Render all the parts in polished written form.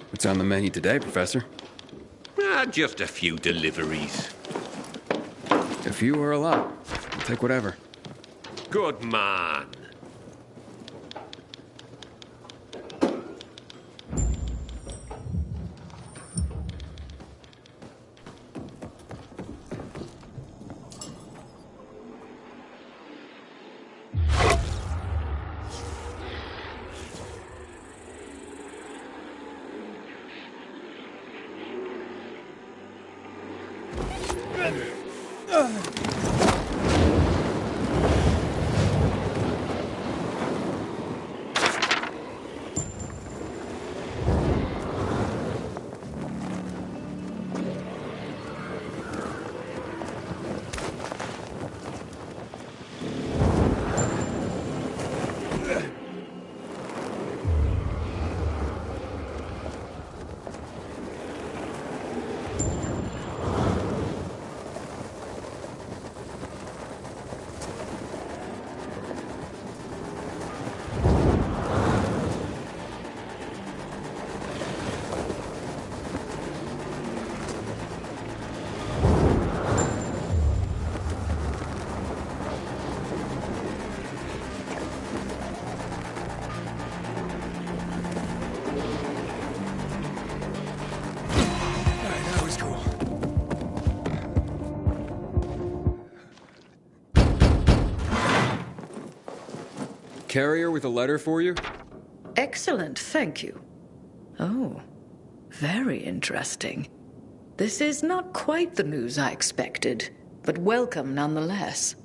What's on the menu today, Professor? Just a few deliveries. A few or a lot. I'll take whatever. Good man. Carrier with a letter for you? Excellent, thank you. Oh, very interesting. This is not quite the news I expected, but welcome nonetheless.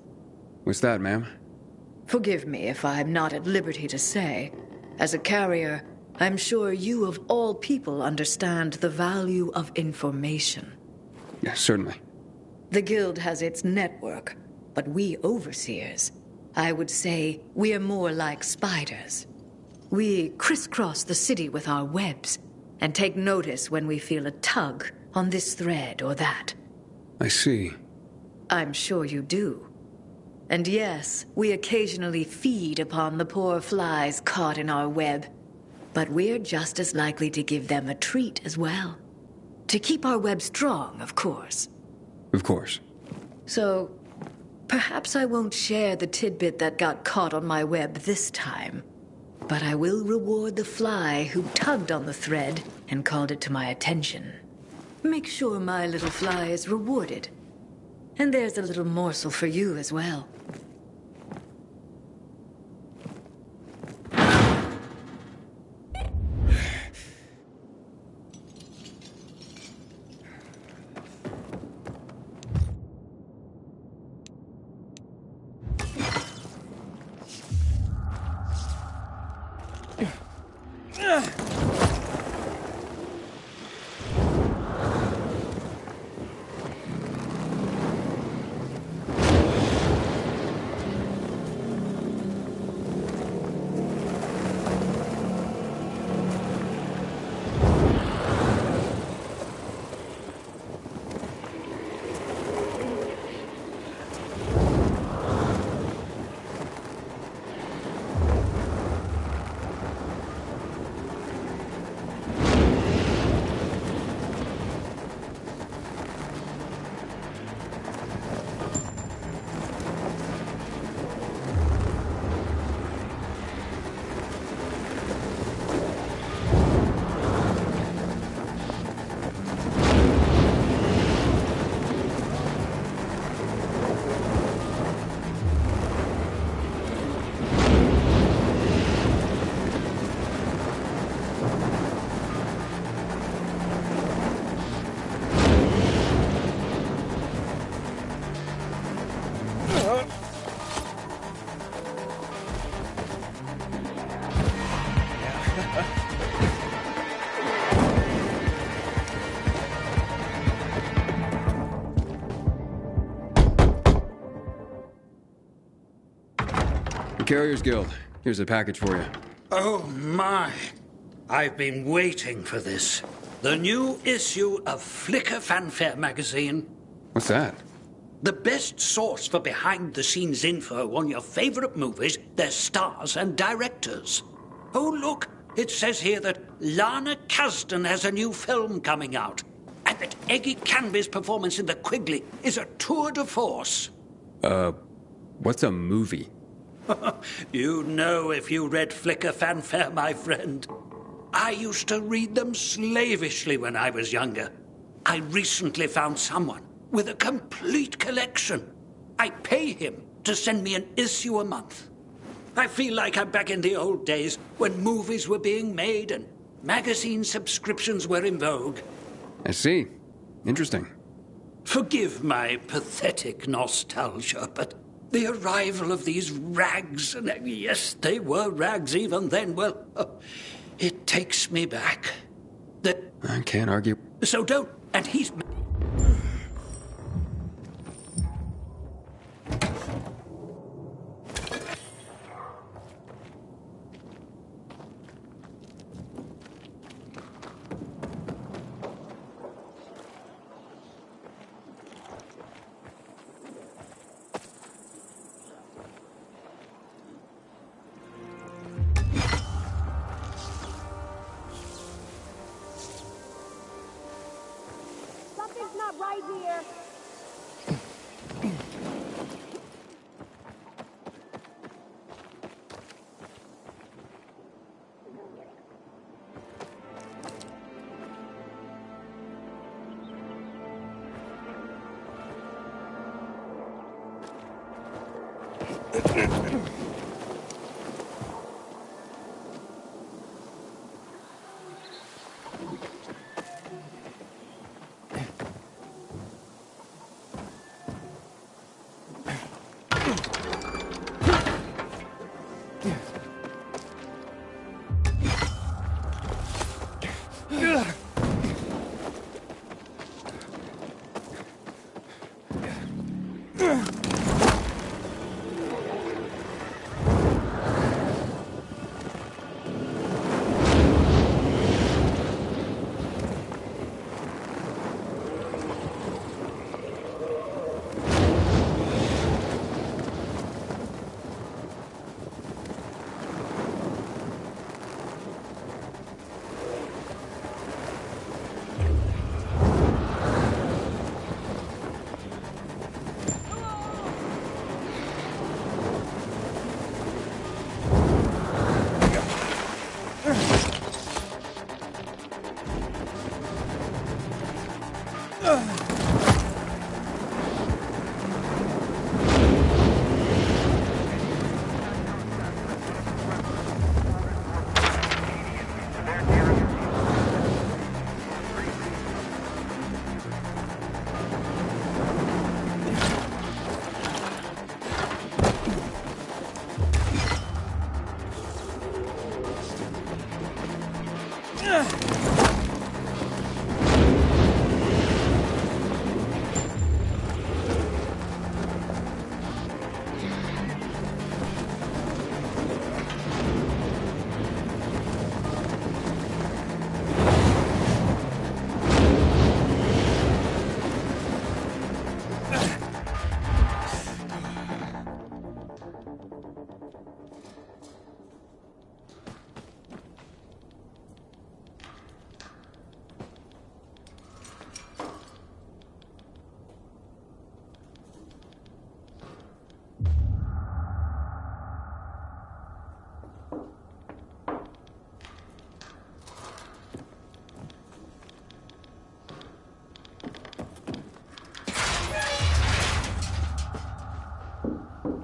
What's that, ma'am? Forgive me if I'm not at liberty to say. As a carrier, I'm sure you of all people understand the value of information. Yes, certainly. The Guild has its network, but we overseers, I would say we are more like spiders. We crisscross the city with our webs and take notice when we feel a tug on this thread or that. I see. I'm sure you do. And yes, we occasionally feed upon the poor flies caught in our web, but we're just as likely to give them a treat as well. To keep our web strong, of course. Of course. So, perhaps I won't share the tidbit that got caught on my web this time, but I will reward the fly who tugged on the thread and called it to my attention. Make sure my little fly is rewarded. And there's a little morsel for you as well. Carriers Guild. Here's a package for you. Oh, my. I've been waiting for this. The new issue of Flicker Fanfare magazine. What's that? The best source for behind-the-scenes info on your favorite movies, their stars and directors. Oh, look, it says here that Lana Kasdan has a new film coming out, and that Eggy Canby's performance in The Quigley is a tour de force. What's a movie? You know if you read Flickr fanfare, my friend. I used to read them slavishly when I was younger. I recently found someone with a complete collection. I pay him to send me an issue a month. I feel like I'm back in the old days when movies were being made and magazine subscriptions were in vogue. I see. Interesting. Forgive my pathetic nostalgia, but the arrival of these rags, and yes, they were rags even then, well, it takes me back. I can't argue. So don't, and he's... Something's not right here.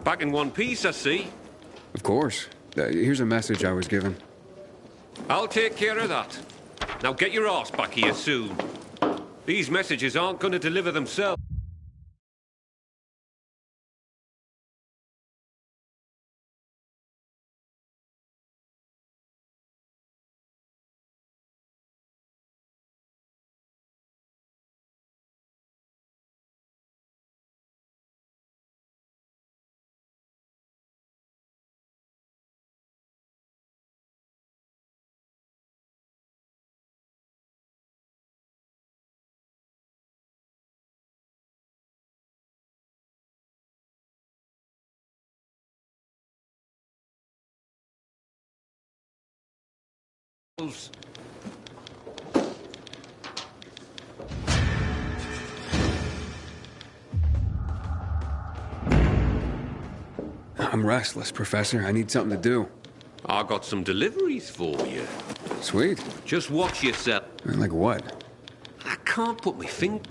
Back in one piece, I see. Of course. Here's a message I was given. I'll take care of that. Now get your arse back here soon. These messages aren't going to deliver themselves. samples. I'm restless, Professor. I need something to do. I got some deliveries for you. Sweet. Just watch yourself. Like what? I can't put my finger...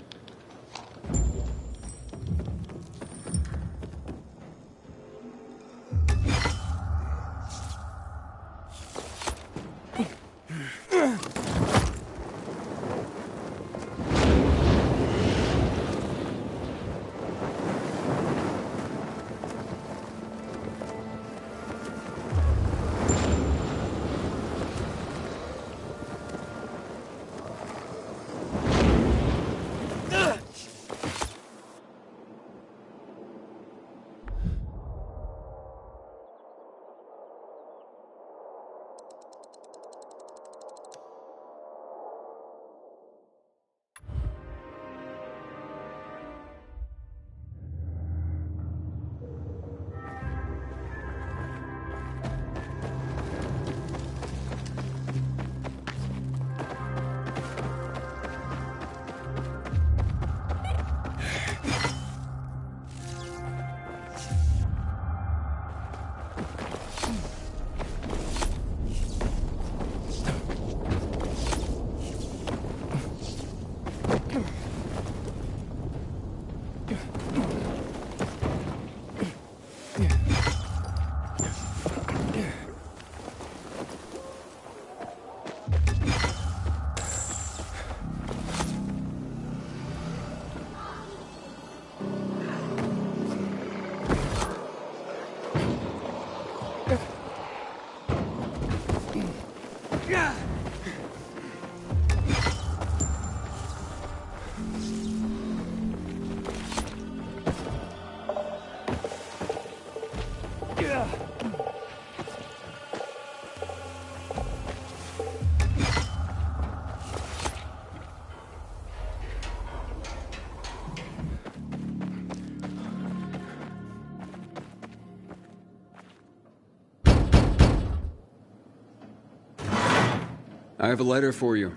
I have a letter for you.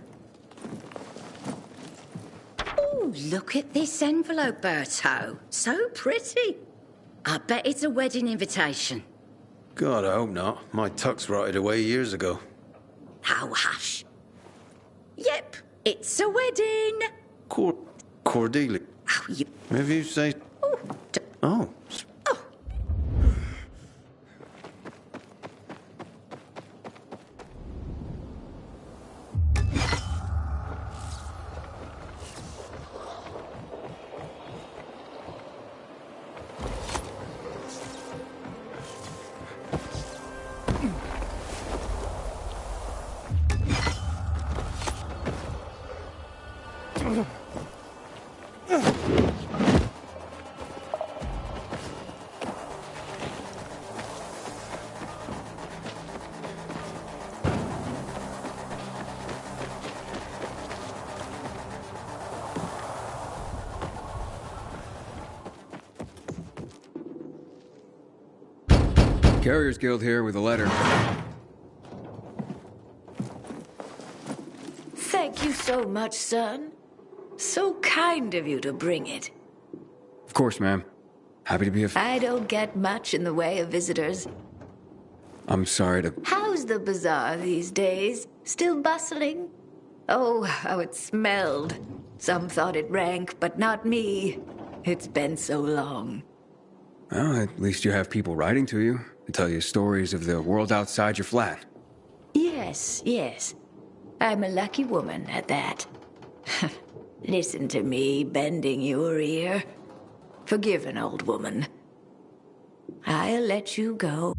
Oh, look at this envelope, Berto. So pretty. I bet it's a wedding invitation. God, I hope not. My tux rotted away years ago. Oh, hush. Yep, it's a wedding. Cordelia. Oh, you... Maybe you say... Oh, Oh. oh. Carriers Guild here with a letter. Thank you so much, son. So kind of you to bring it. Of course, ma'am. Happy to be a... I don't get much in the way of visitors. I'm sorry to... How's the bazaar these days? Still bustling? Oh, how it smelled. Some thought it rank, but not me. It's been so long. Well, at least you have people writing to you to tell you stories of the world outside your flat. Yes, yes. I'm a lucky woman at that. Listen to me bending your ear. Forgive an old woman. I'll let you go.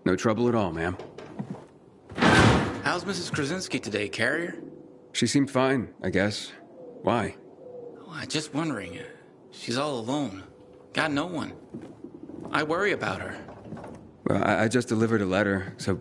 No trouble at all, ma'am. How's Mrs. Krasinski today, Carrier? She seemed fine, I guess. Why? Oh, I'm just wondering. She's all alone. Got no one. I worry about her. Well, I just delivered a letter, so...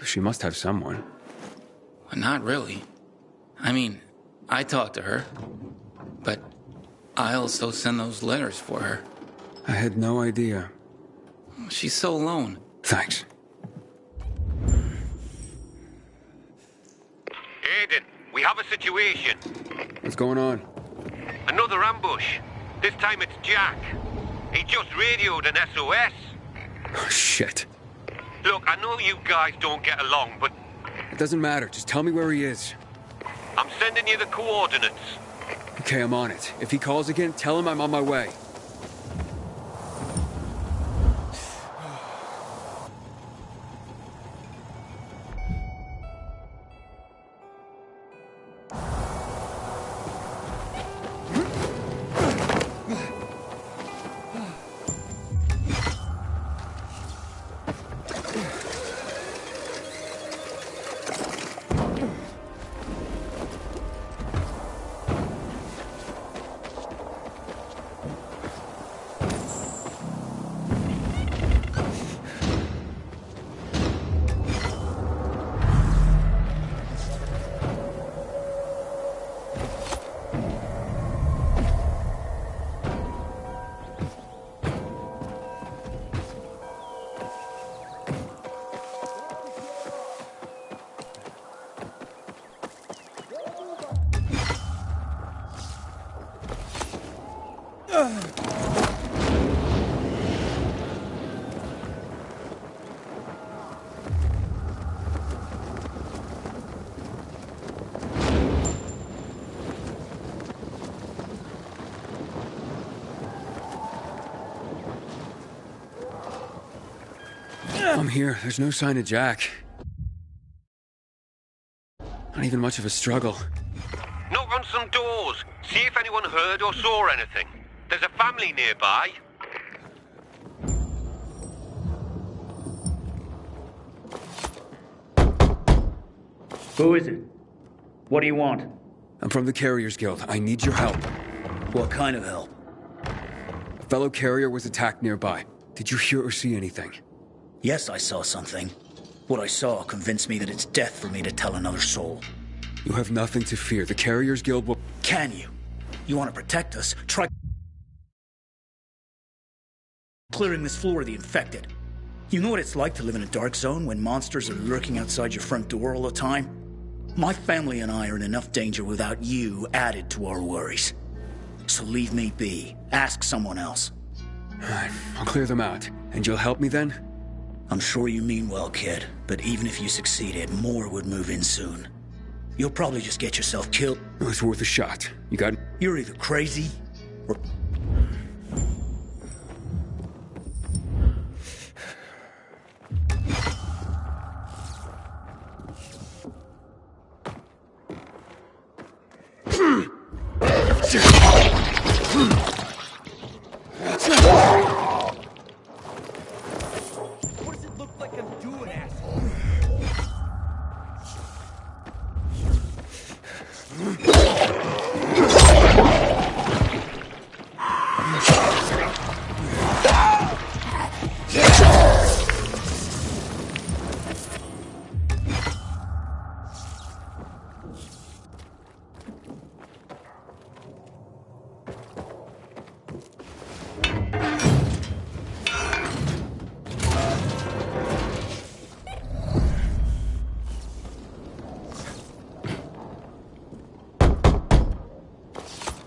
She must have someone. Well, not really. I mean, I talk to her, but I also send those letters for her. I had no idea. She's so alone. Thanks. Aiden, we have a situation. What's going on? Another ambush. This time it's Jack. He just radioed an SOS. Oh, shit. Look, I know you guys don't get along, but It doesn't matter. Just tell me where he is. I'm sending you the coordinates. Okay, I'm on it. If he calls again, tell him I'm on my way. I'm here. There's no sign of Jack. Not even much of a struggle. Knock on some doors. See if anyone heard or saw anything. There's a family nearby. Who is it? What do you want? I'm from the Carriers Guild. I need your help. What kind of help? Fellow carrier was attacked nearby. Did you hear or see anything? Yes, I saw something. What I saw convinced me that it's death for me to tell another soul. You have nothing to fear. The Carriers Guild will... Can you? You want to protect us? Try clearing this floor of the infected. You know what it's like to live in a dark zone when monsters are lurking outside your front door all the time? My family and I are in enough danger without you added to our worries. So leave me be. Ask someone else. Alright, I'll clear them out. And you'll help me then? I'm sure you mean well, kid. But even if you succeeded, more would move in soon. You'll probably just get yourself killed. It was worth a shot. You got... You're either crazy or... What does it look like I'm doing, asshole?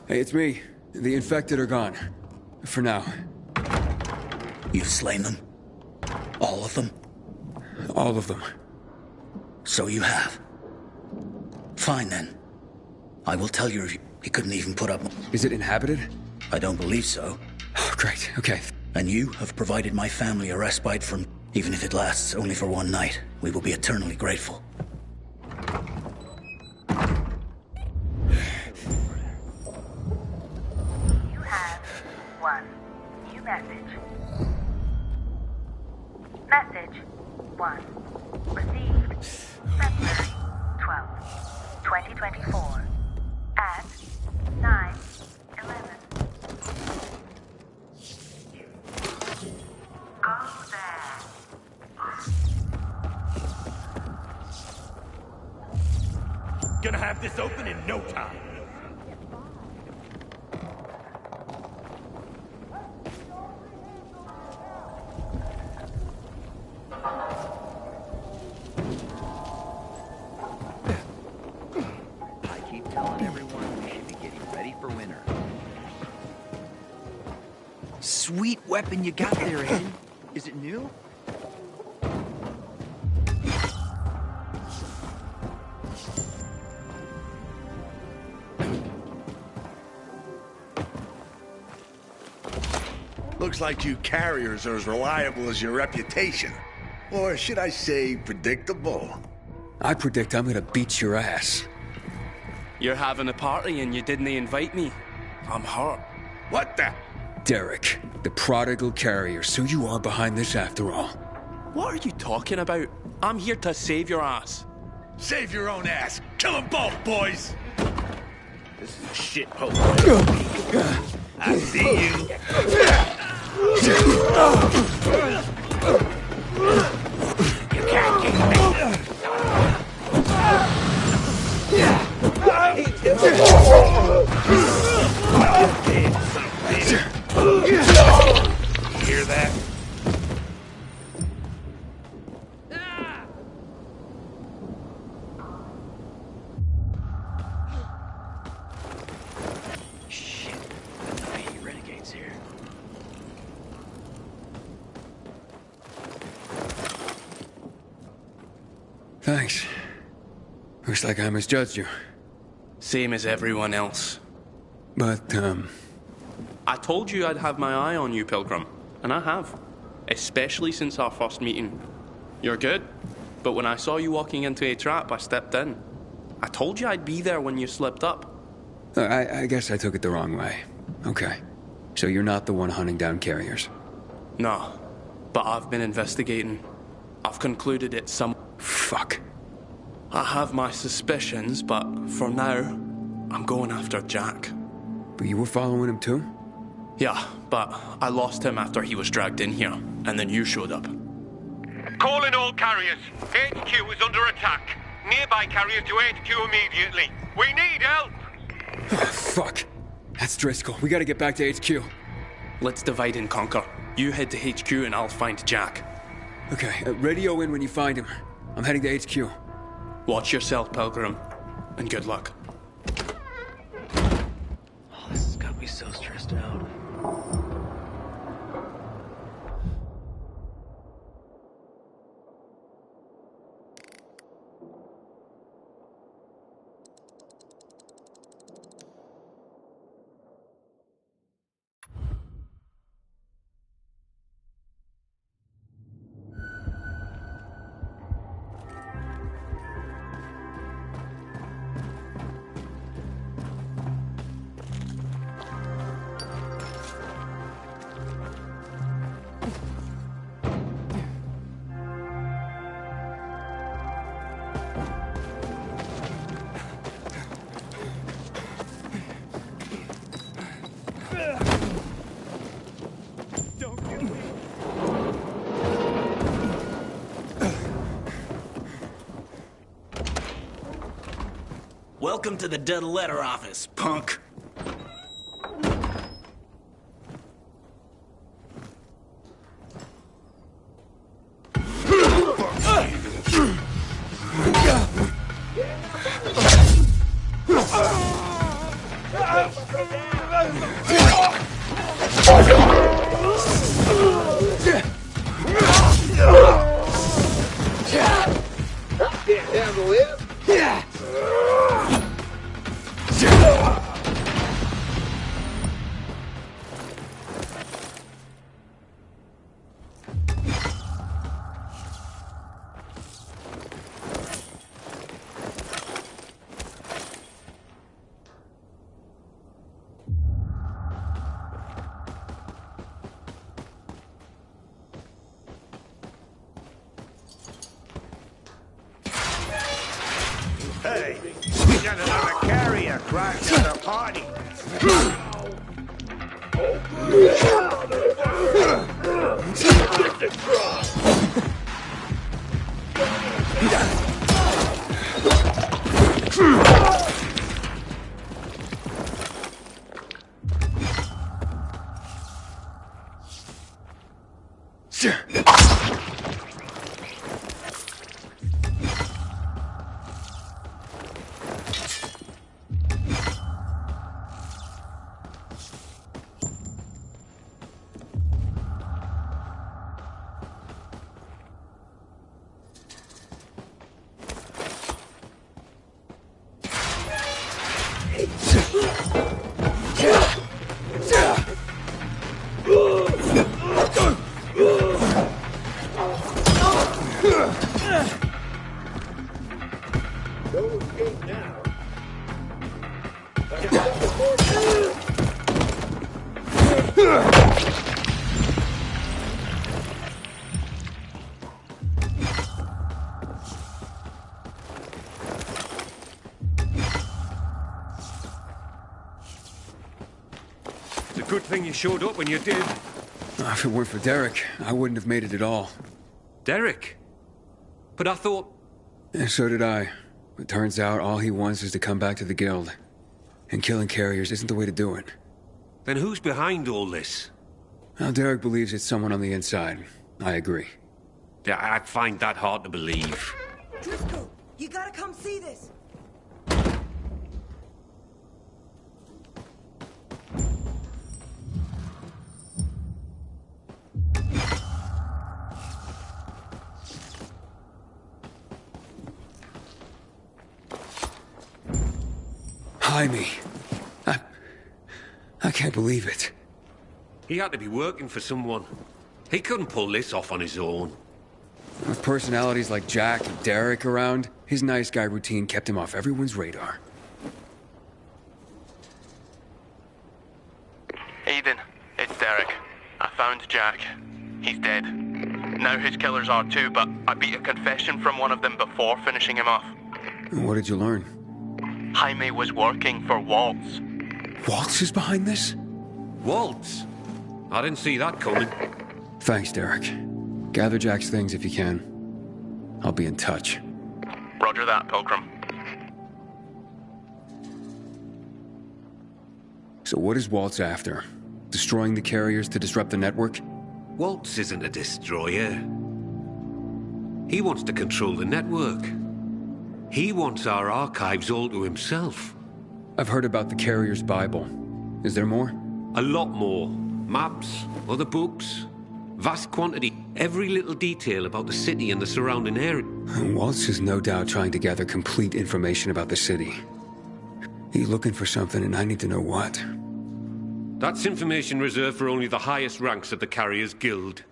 Hey, it's me. The infected are gone. For now. You've slain them? All of them? All of them. So you have. Fine then. I will tell your review. He couldn't even put up... Is it inhabited? I don't believe so. Oh, great. Okay. And you have provided my family a respite from... Even if it lasts only for one night, we will be eternally grateful. You have one new message. Message 1. Received February 12th, 2024 at 9:11. Go there. Gonna have this open in no time. I keep telling everyone we should be getting ready for winter. Sweet weapon you got there, Aiden. Is it new? Looks like you carriers are as reliable as your reputation. Or should I say, predictable? I predict I'm gonna beat your ass. You're having a party and you didn't invite me. I'm hurt. What the? Derek, the prodigal carrier, so you are behind this after all. What are you talking about? I'm here to save your ass. Save your own ass. Kill them both, boys. This is a shithole. I see you. You can't get me. You hear that? Shit. That's not any renegades here. Thanks. Looks like I misjudged you. Same as everyone else. But, I told you I'd have my eye on you, Pilgrim. And I have. Especially since our first meeting. You're good. But when I saw you walking into a trap, I stepped in. I told you I'd be there when you slipped up. I guess I took it the wrong way. Okay. So you're not the one hunting down carriers? No. But I've been investigating. I've concluded it's some... Fuck. I have my suspicions, but for now, I'm going after Jack. But you were following him too? Yeah, but I lost him after he was dragged in here, and then you showed up. Calling all carriers. HQ is under attack. Nearby carriers to HQ immediately. We need help! Oh, fuck. That's Driscoll. We gotta get back to HQ. Let's divide and conquer. You head to HQ and I'll find Jack. Okay, radio in when you find him. I'm heading to HQ. Watch yourself, Pilgrim, and good luck. Oh, this has got me so stressed out. Welcome to the dead letter office, punk. Hey, we got another carrier crashed at a party. It's a good thing you showed up when you did. If it weren't for Derek, I wouldn't have made it at all. Derek? But I thought... Yeah, so did I. But turns out all he wants is to come back to the guild. And killing carriers isn't the way to do it. Then who's behind all this? Well, Derek believes it's someone on the inside. I agree. Yeah, I'd find that hard to believe. Driscoll, you gotta come see this. Jaime. I can't believe it. He had to be working for someone. He couldn't pull this off on his own. With personalities like Jack and Derek around, his nice guy routine kept him off everyone's radar. Aiden, it's Derek. I found Jack. He's dead. Now his killers are too, but I beat a confession from one of them before finishing him off. What did you learn? Jaime was working for Waltz. Waltz is behind this? Waltz? I didn't see that coming. Thanks, Derek. Gather Jack's things if you can. I'll be in touch. Roger that, Pilgrim. So what is Waltz after? Destroying the carriers to disrupt the network? Waltz isn't a destroyer. He wants to control the network. He wants our archives all to himself. I've heard about the Carrier's Bible. Is there more? A lot more. Maps, other books, vast quantity, every little detail about the city and the surrounding area. Waltz is no doubt trying to gather complete information about the city. He's looking for something, and I need to know what. That's information reserved for only the highest ranks of the Carriers Guild.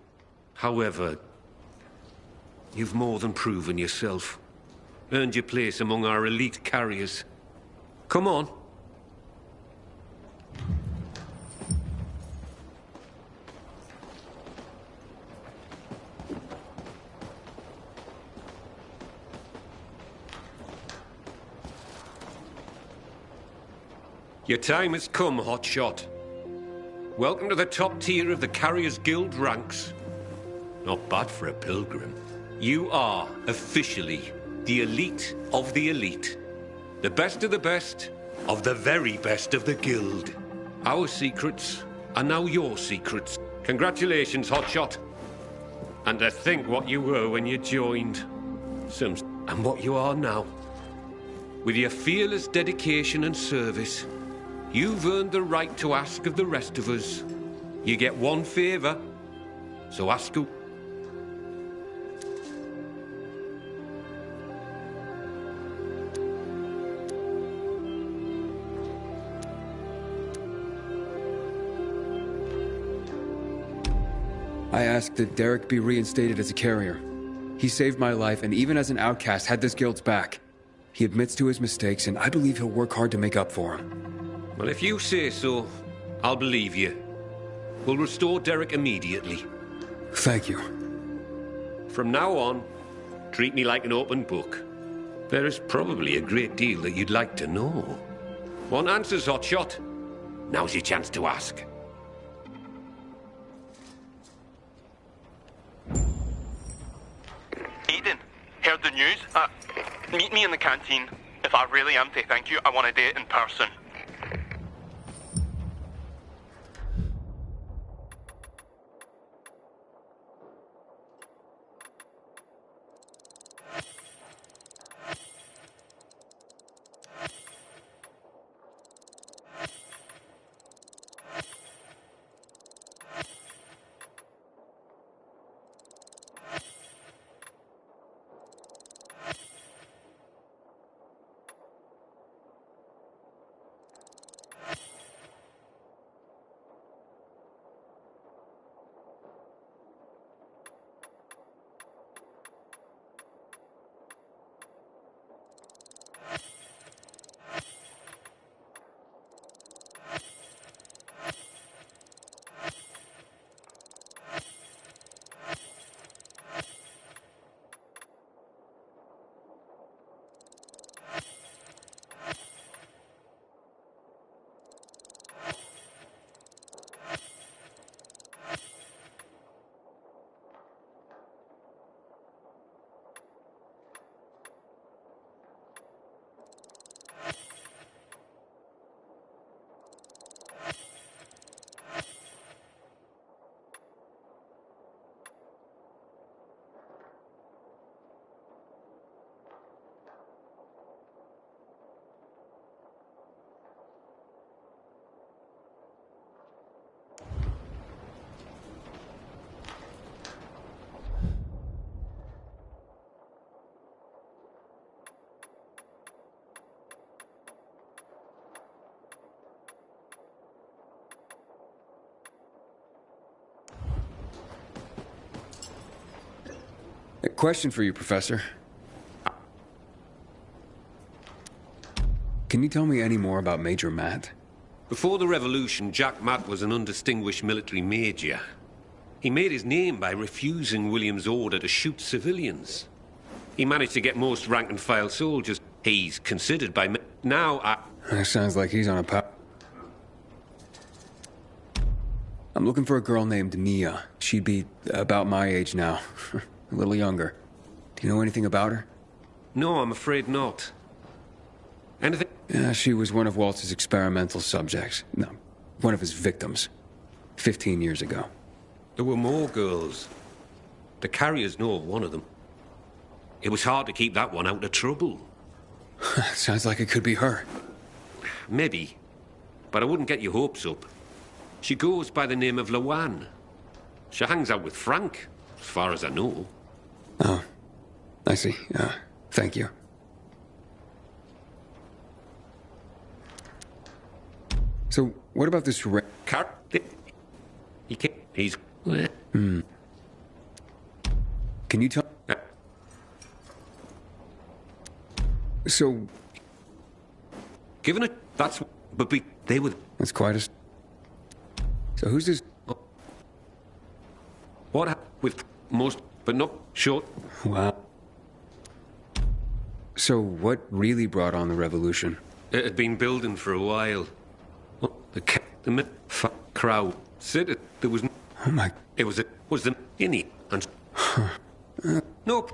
However, you've more than proven yourself. Earned your place among our elite carriers. Come on. Your time has come, Hotshot. Welcome to the top tier of the Carriers Guild ranks. Not bad for a pilgrim. You are, officially, the elite of the elite. The best of the best of the very best of the Guild. Our secrets are now your secrets. Congratulations, Hotshot. And to think what you were when you joined. And what you are now. With your fearless dedication and service, you've earned the right to ask of the rest of us. You get one favor, so ask who. I asked that Derek be reinstated as a carrier. He saved my life, and even as an outcast, had this guild's back. He admits to his mistakes, and I believe he'll work hard to make up for them. Well, if you say so, I'll believe you. We'll restore Derek immediately. Thank you. From now on, treat me like an open book. There is probably a great deal that you'd like to know. Want answers, Hotshot? Now's your chance to ask. Aiden, heard the news? Meet me in the canteen. If I really am to thank you, I want to do it in person. A question for you, Professor. Can you tell me any more about Major Matt? Before the revolution, Jack Matt was an undistinguished military major. He made his name by refusing William's order to shoot civilians. He managed to get most rank-and-file soldiers. He's considered by... Now, Sounds like he's on a I'm looking for a girl named Mia. She'd be about my age now. A little younger. Do you know anything about her? No, I'm afraid not. Anything? Yeah, she was one of Waltz's experimental subjects. No, one of his victims. 15 years ago. There were more girls. The carriers know of one of them. It was hard to keep that one out of trouble. Sounds like it could be her. Maybe. But I wouldn't get your hopes up. She goes by the name of Lawan. She hangs out with Frank, as far as I know. Oh, I see. Thank you. So, what about this He can't... He's... Hmm. Can you tell... So... Given it... That's... But they would... That's quite a... So who's this... What happened with most... But not short... Wow. So what really brought on the revolution? It had been building for a while. The crowd said it. There was... Oh my... It was the innie and... Nope.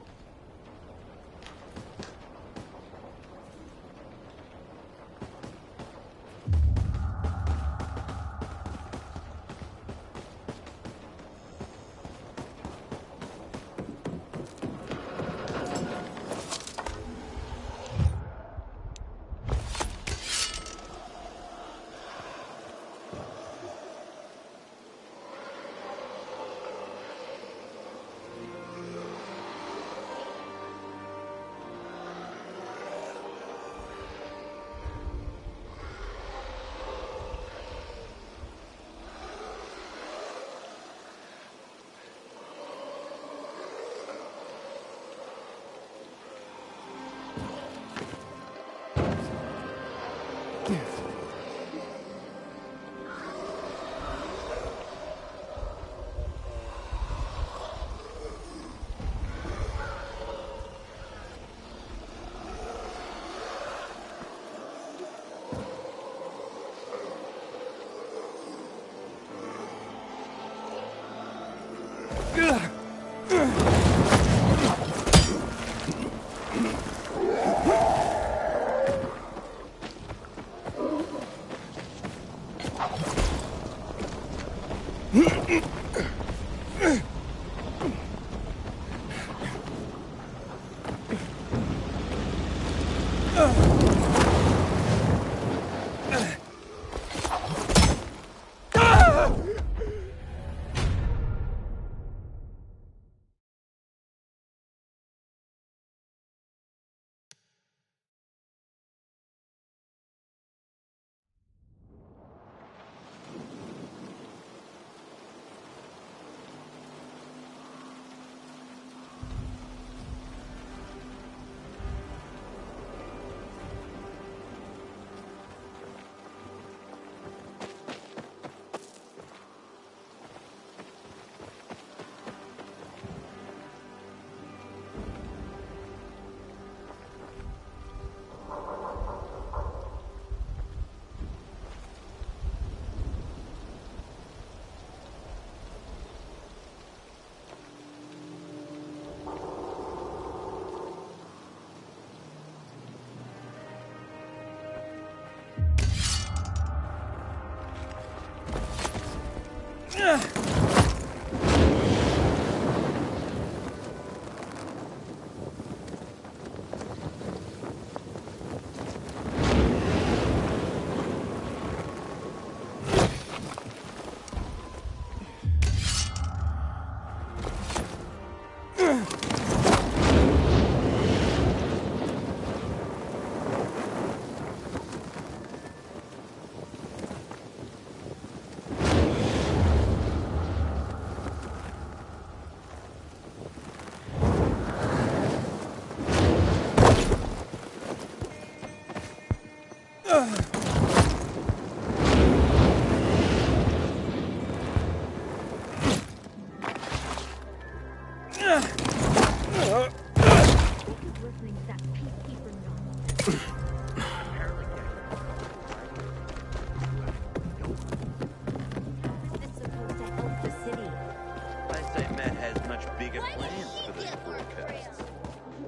bigger plans for those broadcasts.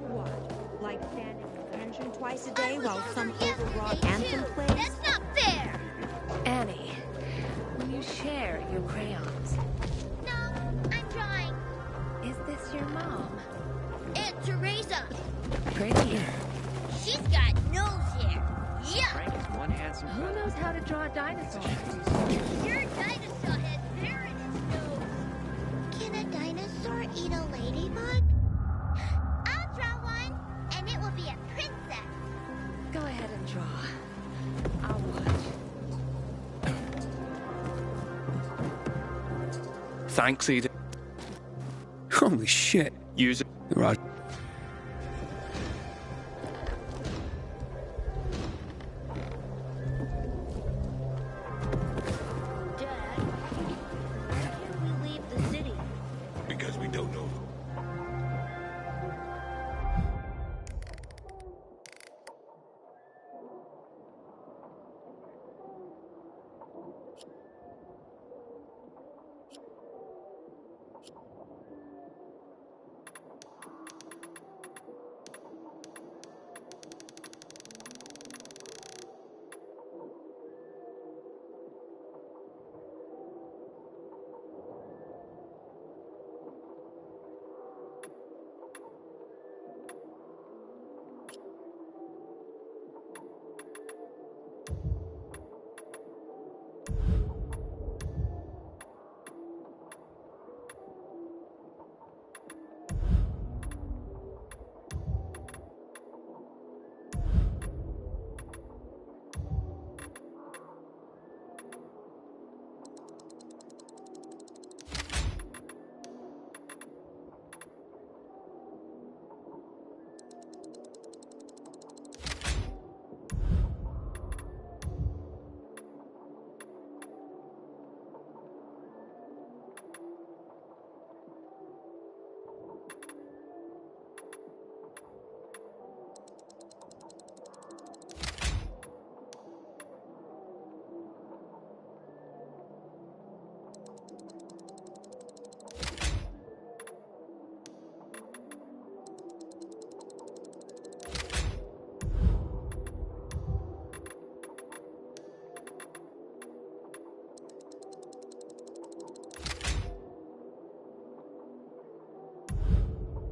What? Like standing in attention twice a day while some overwrought anthem plays? That's not fair! Annie, will you share your crayons? No, I'm drawing. Is this your mom? Aunt Teresa. Pretty. She's got nose hair. Yeah. Frank is one handsome Who knows how to draw a dinosaur? Your dinosaur has hair in its nose. Can a dinosaur eat a ladybug? I'll draw one, and it will be a princess. Go ahead and draw. I'll watch. Thanks, Eden. Holy shit. Use it. Roger. Because we don't know.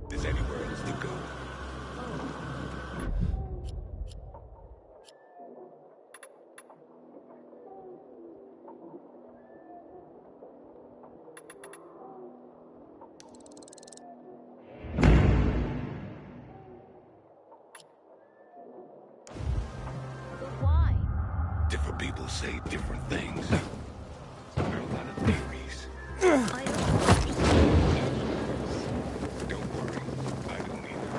There's anywhere else to go. But why? Different people say different things. There are a lot of theories. I don't understand any of this. Don't worry, I don't either.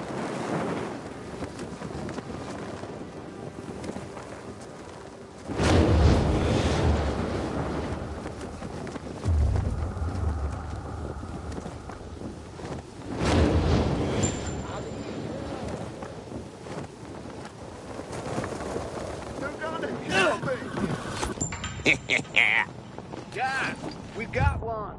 Guys, we got one.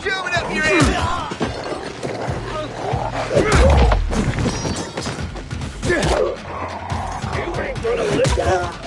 Shove it up your ass! You ain't gonna live.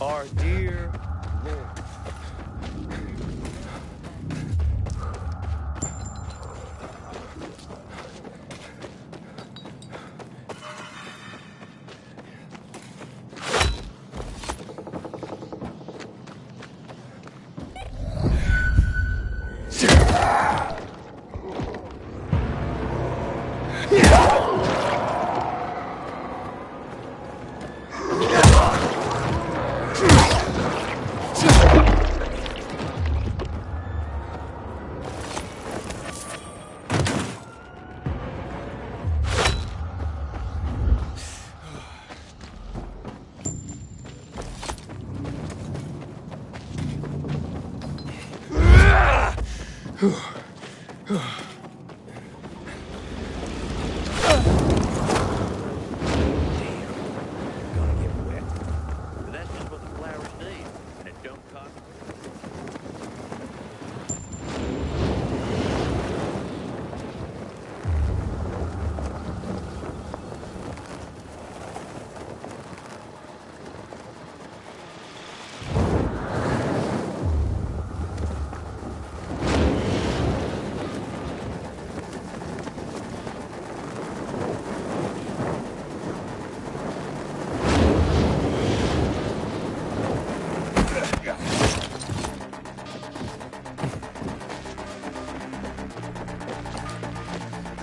Our dear Lord.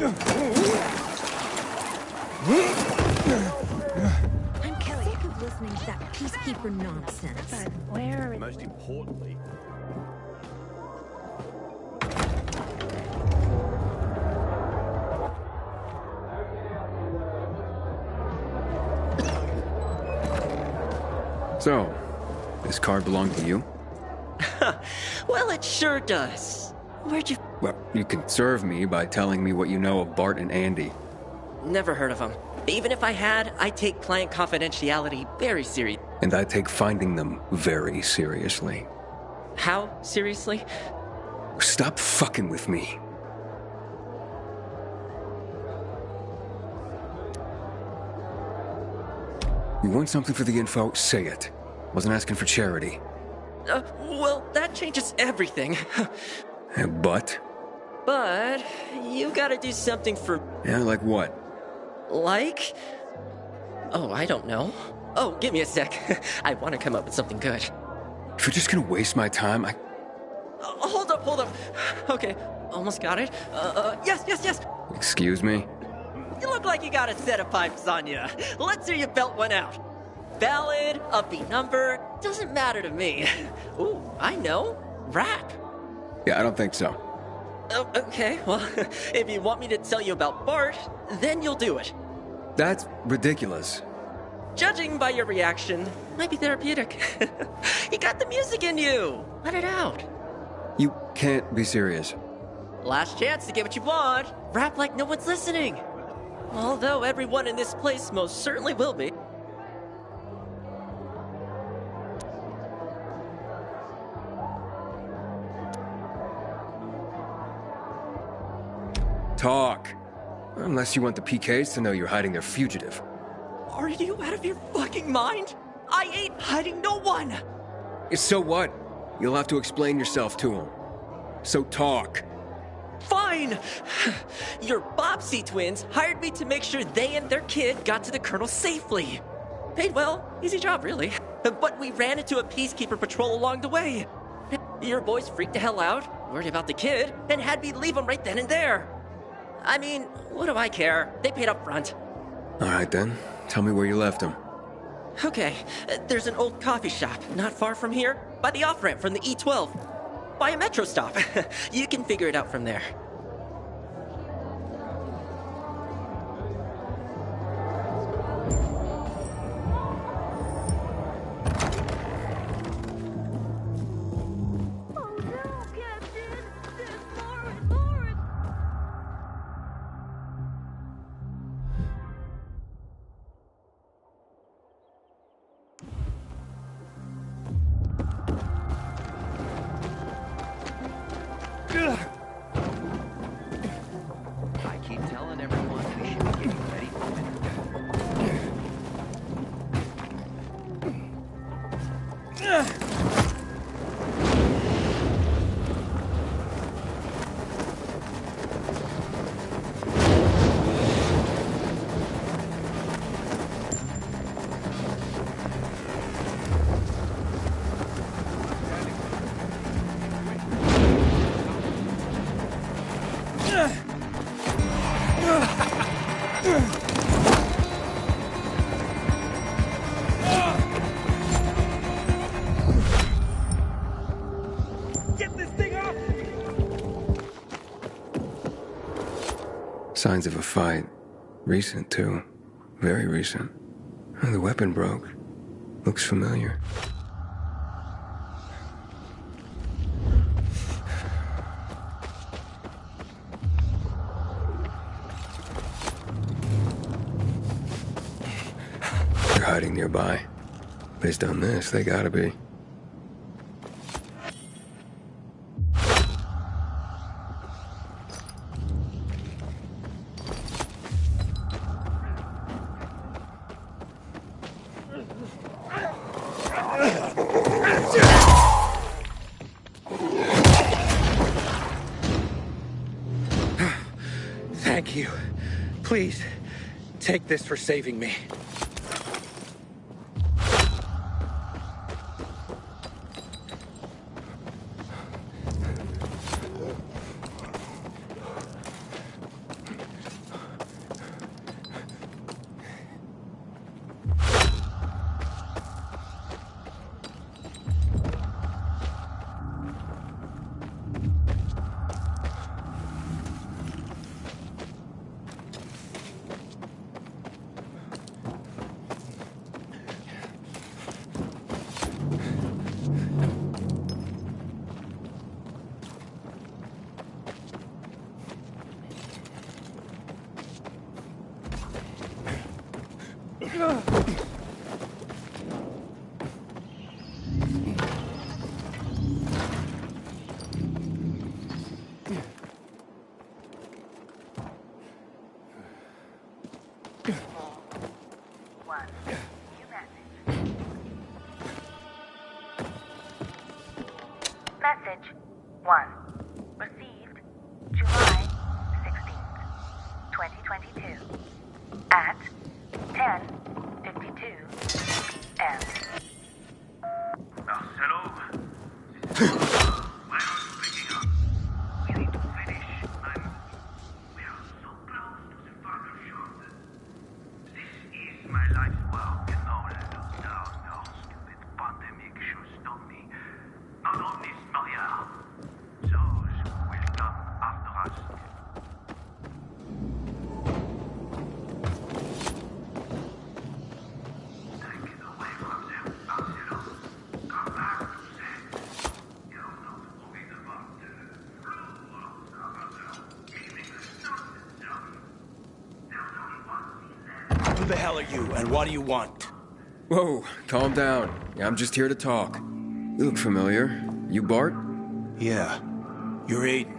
I'm sick of listening to that peacekeeper nonsense. But where is... Most importantly... So, this car belonged to you? Well, it sure does. Where'd you... Well, you can serve me by telling me what you know of Bart and Andy. Never heard of them. Even if I had, I take client confidentiality very serious. And I take finding them very seriously. How seriously? Stop fucking with me. You want something for the info? Say it. Wasn't asking for charity. Well, that changes everything. But? But you gotta do something for... Yeah, like what? Like? Oh, I don't know. Oh, give me a sec. I want to come up with something good. If you're just gonna waste my time, Hold up. Okay, almost got it. Yes. Excuse me? You look like you got a set of pipes on you. Let's hear you belt one out. Valid, upbeat number, doesn't matter to me. Ooh, I know. Rap. Yeah, I don't think so. Oh, okay, well, if you want me to tell you about Bart, then you'll do it. That's ridiculous. Judging by your reaction, might be therapeutic. You got the music in you. Let it out. You can't be serious. Last chance to get what you want. Rap like no one's listening. Although everyone in this place most certainly will be. Talk. Unless you want the PKs to know you're hiding their fugitive. Are you out of your fucking mind? I ain't hiding no one! So what? You'll have to explain yourself to them. So talk. Fine! Your Bobbsey twins hired me to make sure they and their kid got to the Colonel safely. Paid well, easy job really. But we ran into a peacekeeper patrol along the way. Your boys freaked the hell out, worried about the kid, and had me leave them right then and there. I mean, what do I care? They paid up front. Alright then, tell me where you left him. Okay, there's an old coffee shop not far from here, by the off-ramp from the E12. By a metro stop. You can figure it out from there. Signs of a fight. Recent, too. Very recent. And the weapon broke. Looks familiar. They're hiding nearby. Based on this, they gotta be. Thank you. Please, take this for saving me. Message 1. Received July 16th, 2022 at 10:52 p.m. Marcelo? Why are you picking up? We need to finish, man. We are so close to the final shot. This is my life's work, and no, stupid pandemic should stop me. Not on this, Maria. Those will come after us. Take it away from them, Marcelo. Come back to them. You're not moving about the flu or giving us nonsense done. There's only one thing left. Who the hell are you, and what do you want? Whoa, calm down. I'm just here to talk. You look familiar. You Bart? Yeah. You're Aiden.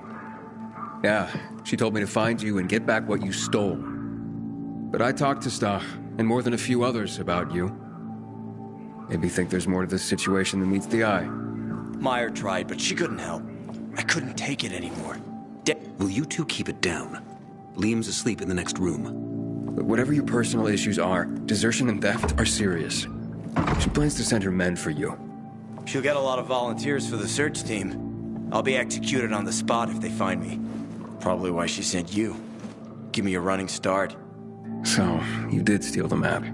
Yeah, she told me to find you and get back what you stole. But I talked to Stach, and more than a few others, about you. Maybe think there's more to this situation than meets the eye. Meyer tried, but she couldn't help. I couldn't take it anymore. Will you two keep it down? Liam's asleep in the next room. But whatever your personal issues are, desertion and theft are serious. She plans to send her men for you. She'll get a lot of volunteers for the search team. I'll be executed on the spot if they find me. Probably why she sent you. Give me a running start. So, you did steal the map.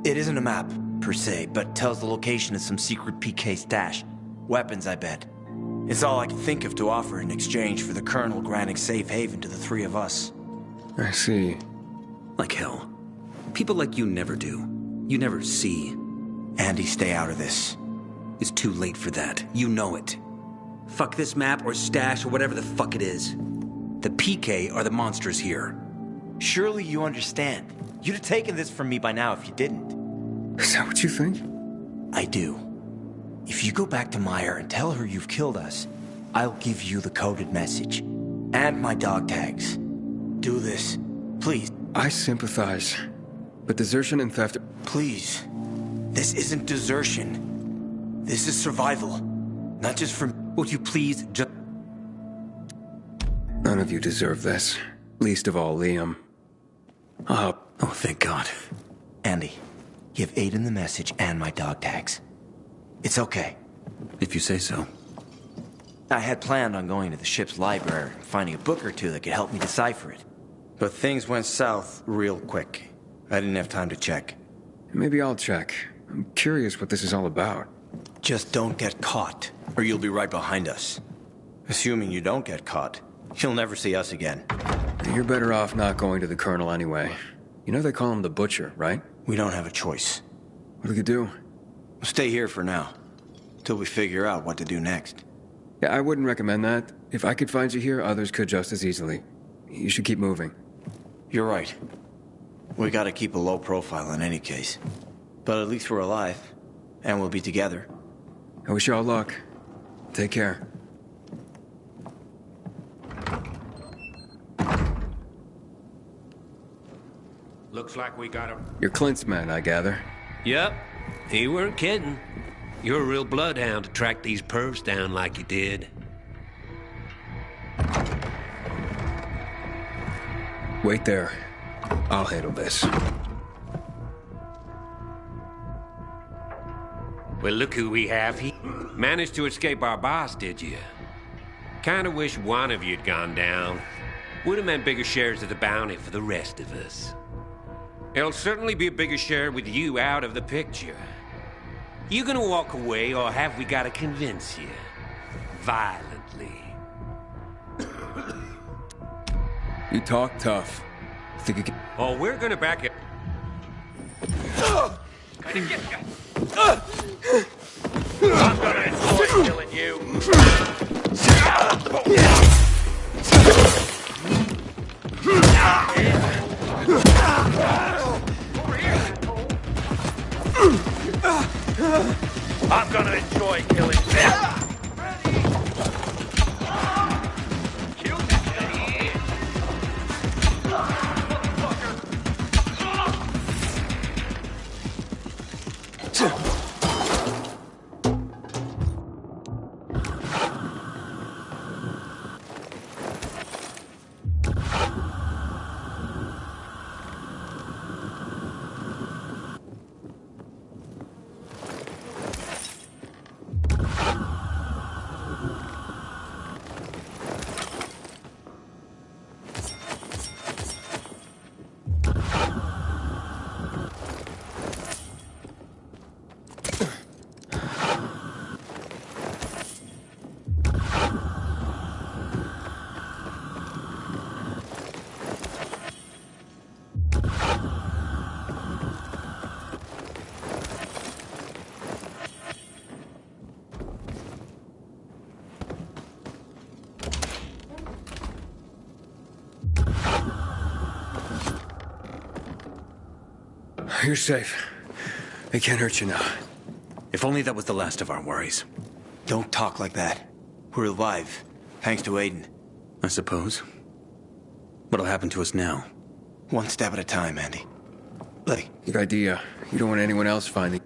It isn't a map, per se, but tells the location of some secret PK stash. Weapons, I bet. It's all I can think of to offer in exchange for the Colonel granting safe haven to the three of us. I see. Like hell. People like you never do. You never see. Andy, stay out of this. It's too late for that. You know it. Fuck this map or stash or whatever the fuck it is. The PK are the monsters here. Surely you understand. You'd have taken this from me by now if you didn't. Is that what you think? I do. If you go back to Meyer and tell her you've killed us, I'll give you the coded message. And my dog tags. Do this. Please. I sympathize. But desertion and theft... Please. This isn't desertion. This is survival. Not just for... Would you please just... None of you deserve this. Least of all, Liam. Oh, thank God. Andy, give Aiden the message and my dog tags. It's okay. If you say so. I had planned on going to the ship's library and finding a book or two that could help me decipher it. But things went south real quick. I didn't have time to check. Maybe I'll check. I'm curious what this is all about. Just don't get caught, or you'll be right behind us. Assuming you don't get caught, you'll never see us again. You're better off not going to the Colonel anyway. You know they call him the Butcher, right? We don't have a choice. What do we do? We'll stay here for now, till we figure out what to do next. Yeah, I wouldn't recommend that. If I could find you here, others could just as easily. You should keep moving. You're right. We gotta keep a low profile in any case. But at least we're alive, and we'll be together. I wish you all luck. Take care. Looks like we got him. You're Clint's man, I gather. Yep, he weren't kidding. You're a real bloodhound to track these pervs down like you did. Wait there. I'll handle this. Well, look who we have here. Managed to escape our boss, did you? Kinda wish one of you'd gone down. Would have meant bigger shares of the bounty for the rest of us. It'll certainly be a bigger share with you out of the picture. You gonna walk away, or have we gotta convince you? Violently. You talk tough. Think you can... Oh, we're gonna back it. I'm gonna enjoy killing you. I'm gonna enjoy killing them. You're safe. They can't hurt you now. If only that was the last of our worries. Don't talk like that. We're alive, thanks to Aiden. I suppose. What'll happen to us now? One step at a time, Andy. Good idea. You don't want anyone else finding...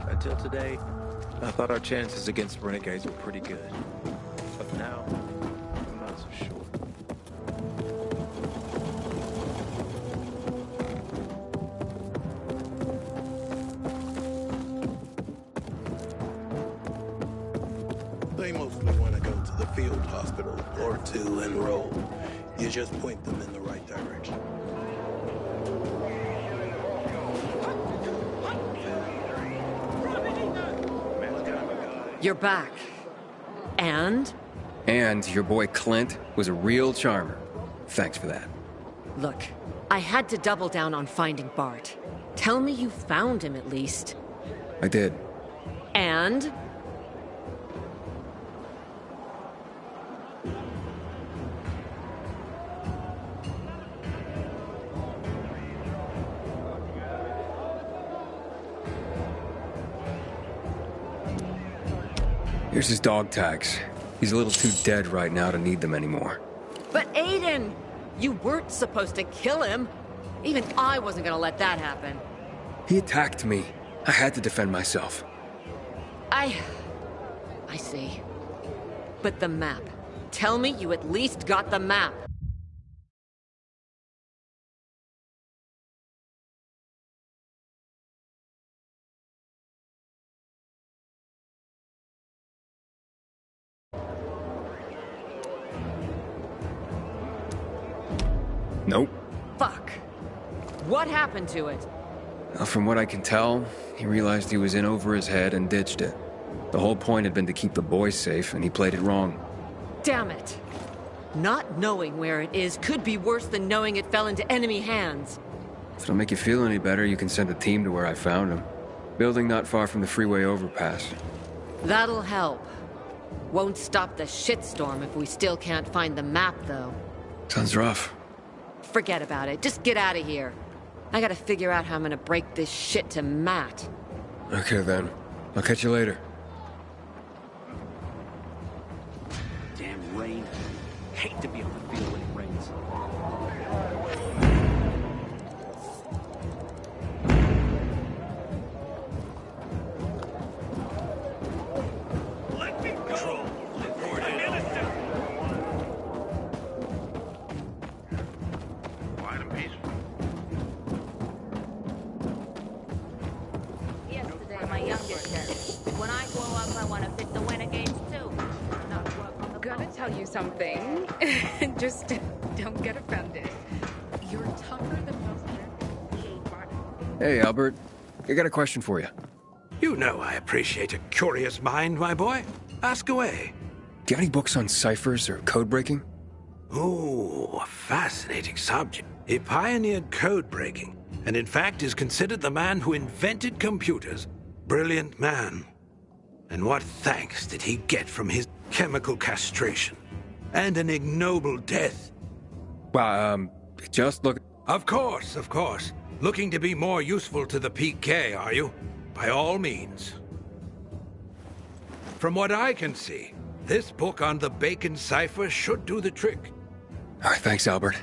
Until today, I thought our chances against renegades were pretty good. But now, I'm not so sure. They mostly want to go to the field hospital or to enroll. You just point them in the right direction. You're back. And? And your boy Clint was a real charmer. Thanks for that. Look, I had to double down on finding Bart. Tell me you found him at least. I did. And? Here's his dog tags. He's a little too dead right now to need them anymore. But Aiden! You weren't supposed to kill him. Even I wasn't gonna let that happen. He attacked me. I had to defend myself. I see. But the map. Tell me you at least got the map. Nope. Fuck. What happened to it? From what I can tell, he realized he was in over his head and ditched it. The whole point had been to keep the boys safe, and he played it wrong. Damn it. Not knowing where it is could be worse than knowing it fell into enemy hands. If it'll make you feel any better, you can send a team to where I found him. Building not far from the freeway overpass. That'll help. Won't stop the shitstorm if we still can't find the map, though. Sounds rough. Forget about it. Just get out of here. I gotta figure out how I'm gonna break this shit to Matt. Okay then. I'll catch you later. Damn rain. Hate to be on the field when it rains. Let me go! I'm innocent! Quiet and peaceful. Yesterday, my youngest said, when I grow up, I want to fit the winter games too. Not work on the Gonna tell you something. Just don't get offended. You're tougher than most men. Hey, Albert. I got a question for you. You know I appreciate a curious mind, my boy. Ask away. Do you have any books on ciphers or code breaking? Oh, a fascinating subject. He pioneered code breaking, and in fact is considered the man who invented computers. Brilliant man. And what thanks did he get from his chemical castration? And an ignoble death. Well, just look... Of course. Looking to be more useful to the PK, are you? By all means. From what I can see, this book on the Bacon cipher should do the trick. All right, thanks, Albert.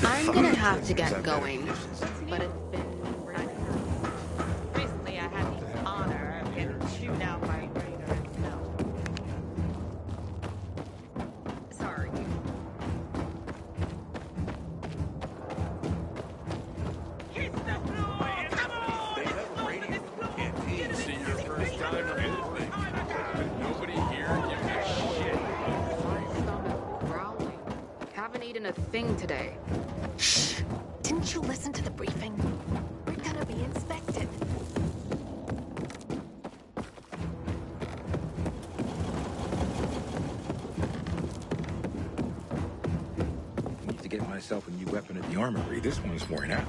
I'm gonna have to get going, but it's been Recently, I had the honor of getting chewed out by Raider himself. Sorry. See your first time or anything. Nobody here gives a shit. Stomach growling. Haven't eaten a thing today. Shh! Didn't you listen to the briefing? We're gonna be inspected. Need to get myself a new weapon at the armory. This one's worn out.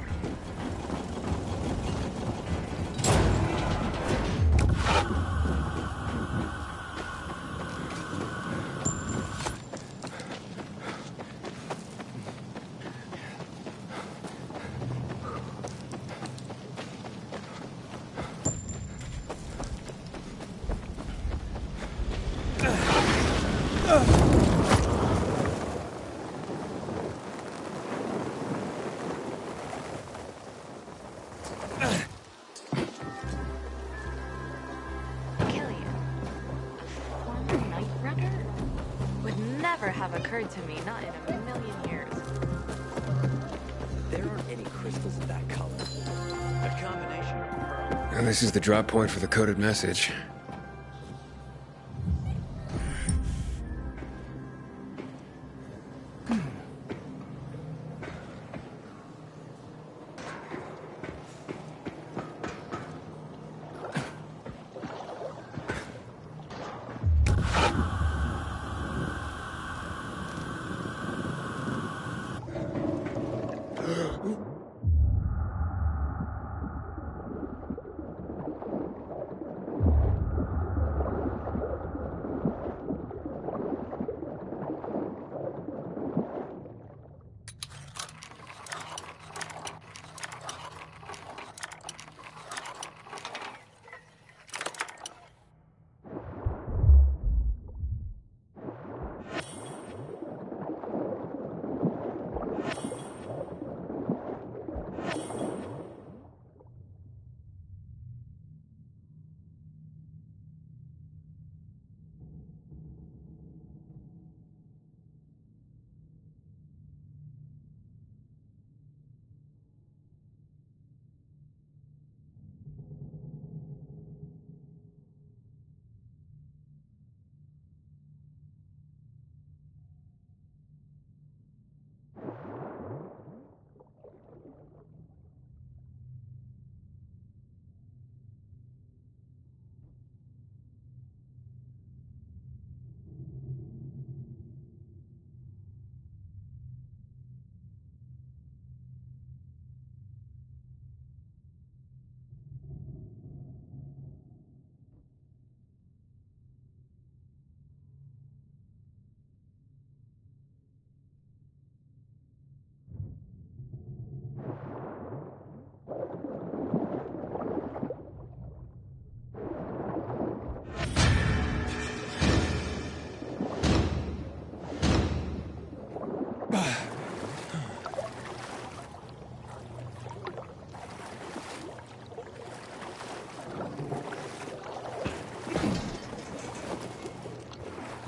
Have occurred to me, not in a million years. There aren't any crystals of that color. A combination of pearl. And this is the drop point for the coded message.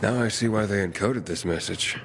Now I see why they encoded this message.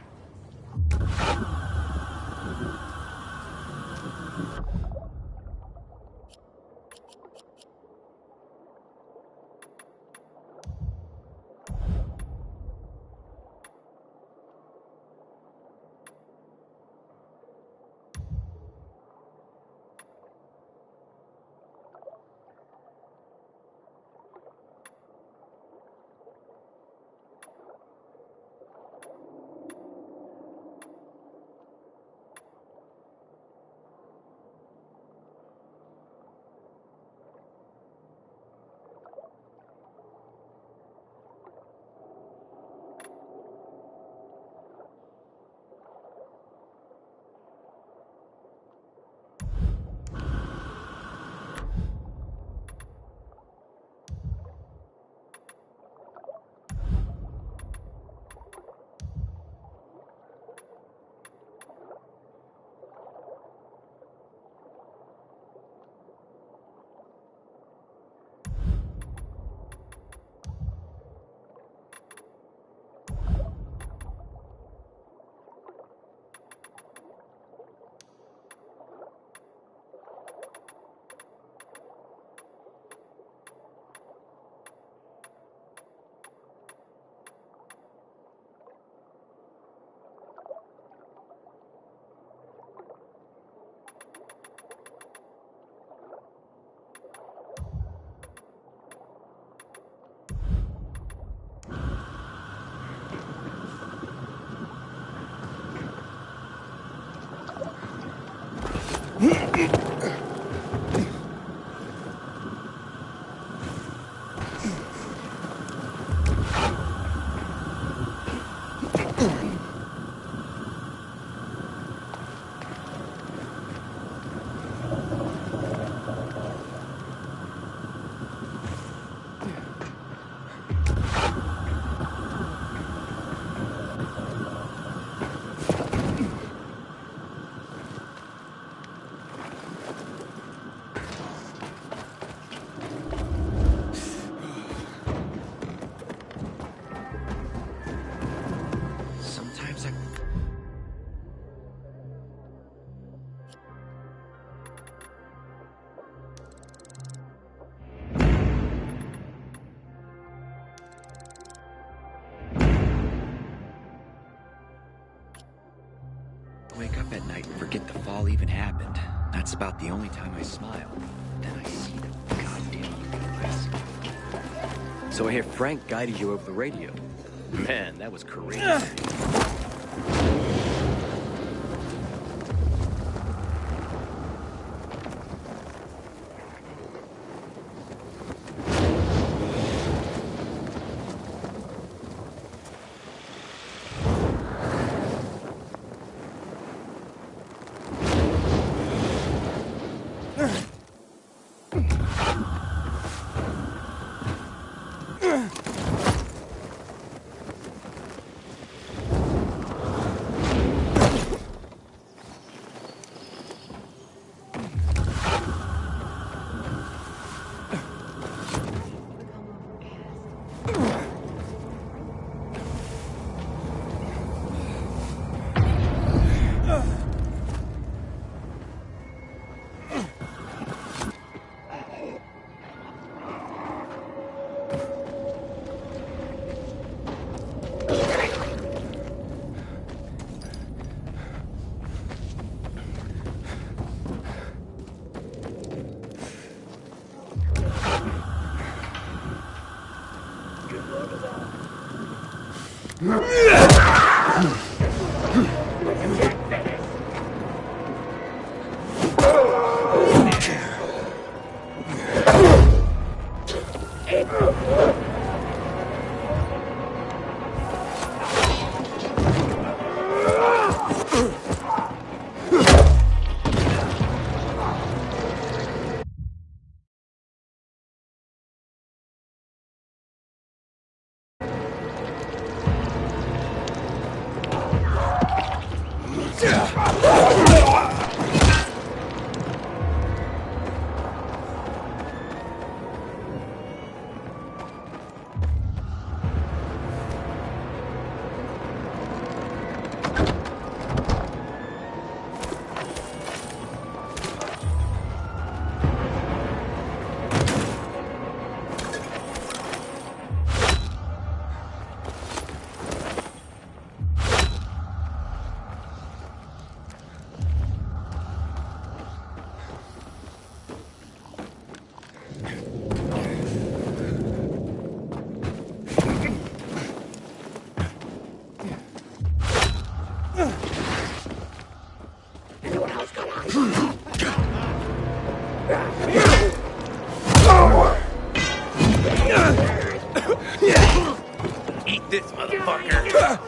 up at night and forget the fall even happened. That's about the only time I smile. Then I see the goddamn place. So I hear Frank guided you over the radio. Man, that was courageous. Eat this, motherfucker.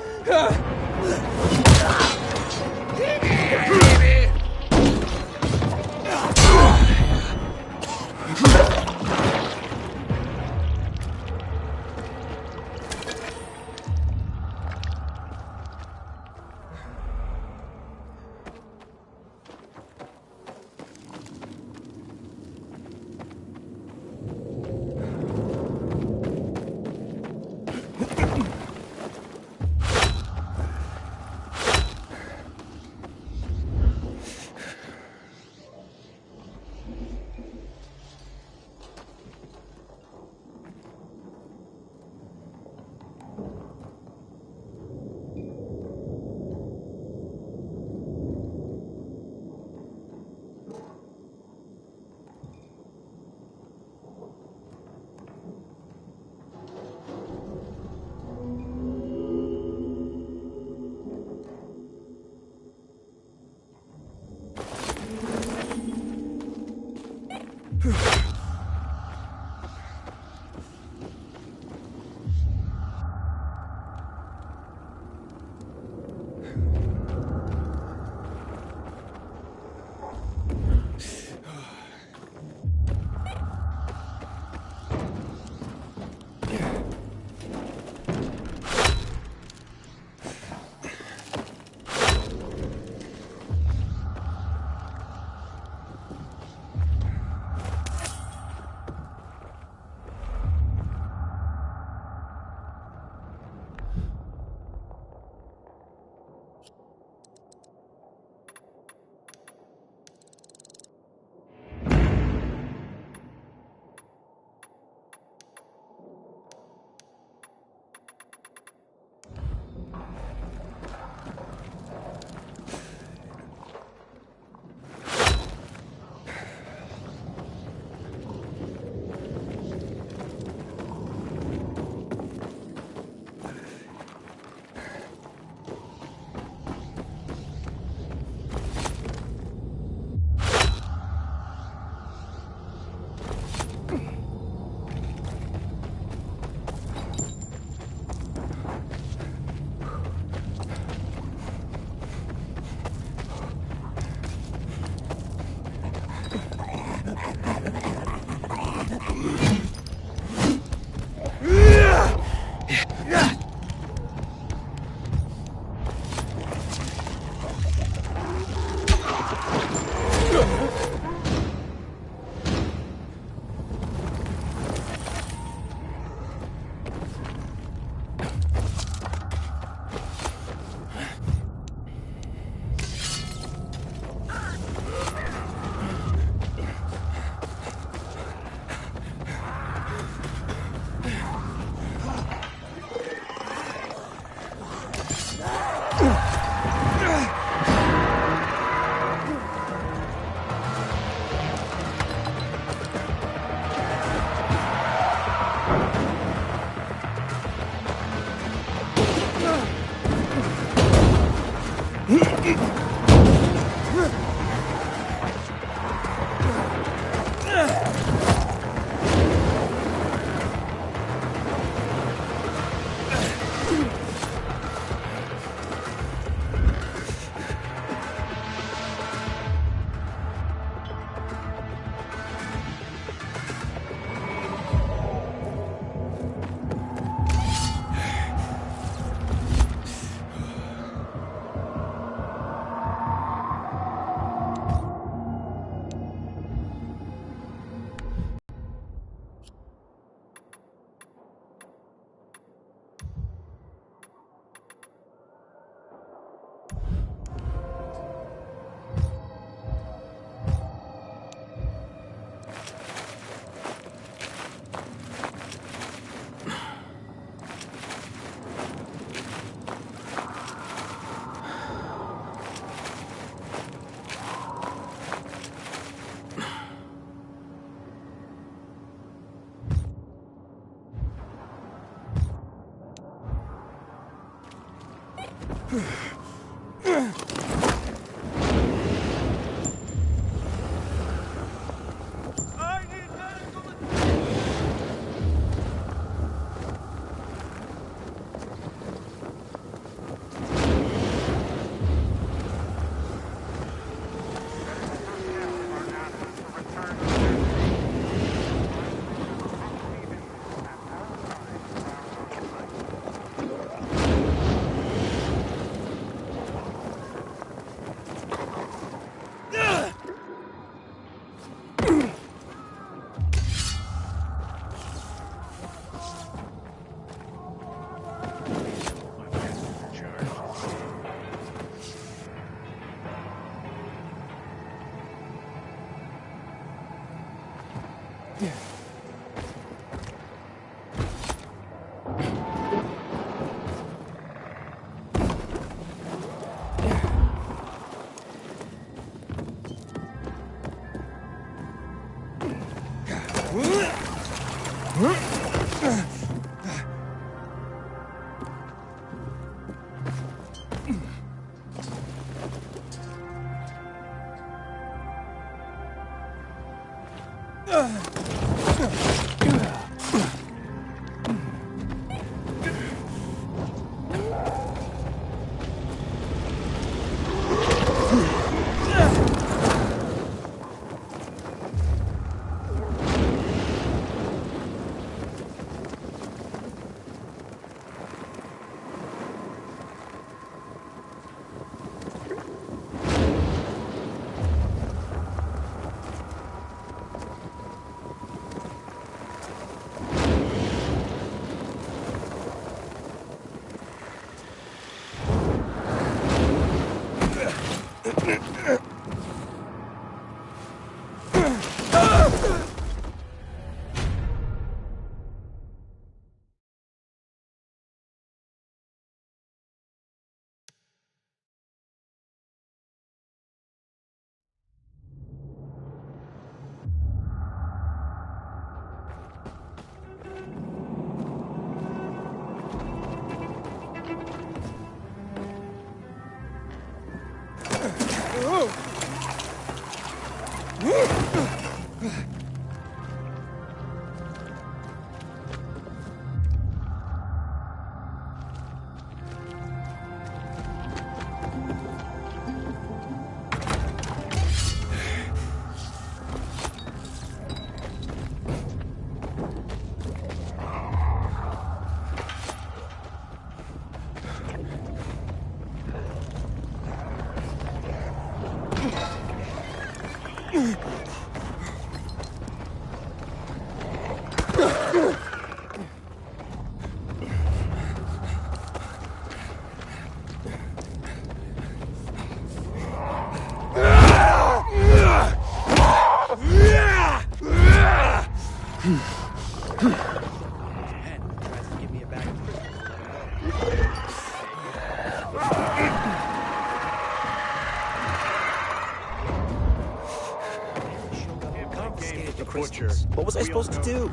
What was I supposed to do?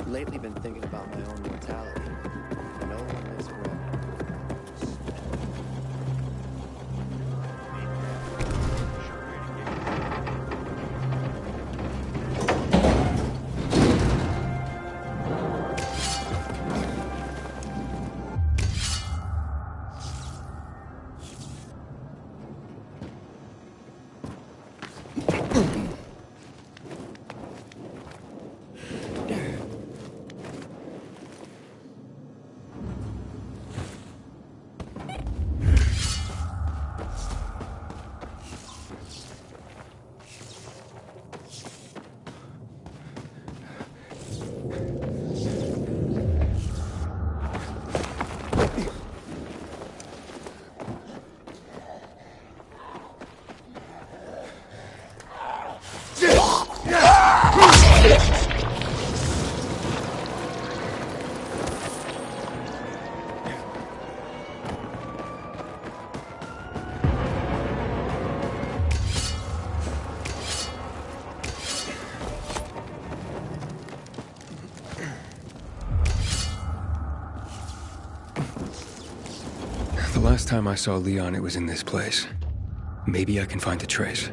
Lately been thinking about my own mortality. No one lives forever. The last time I saw Leon, it was in this place. Maybe I can find the trace.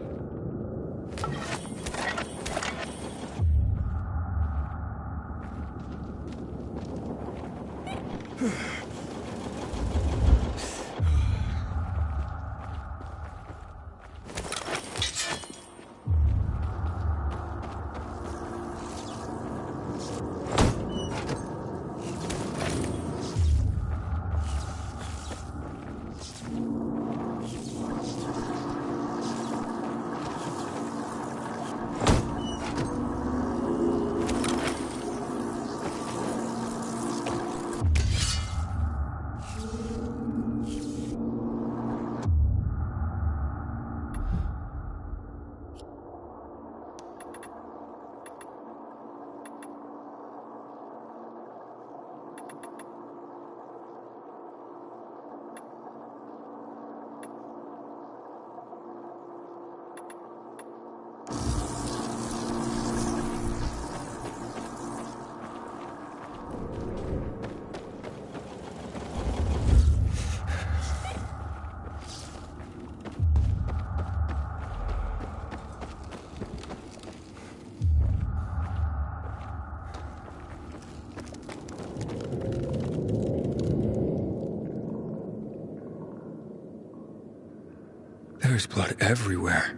There's blood everywhere.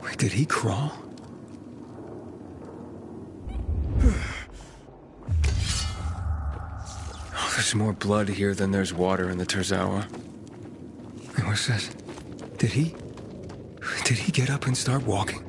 Wait, did he crawl? Oh, there's more blood here than there's water in the Terzawa. Wait, what's this? Did he get up and start walking?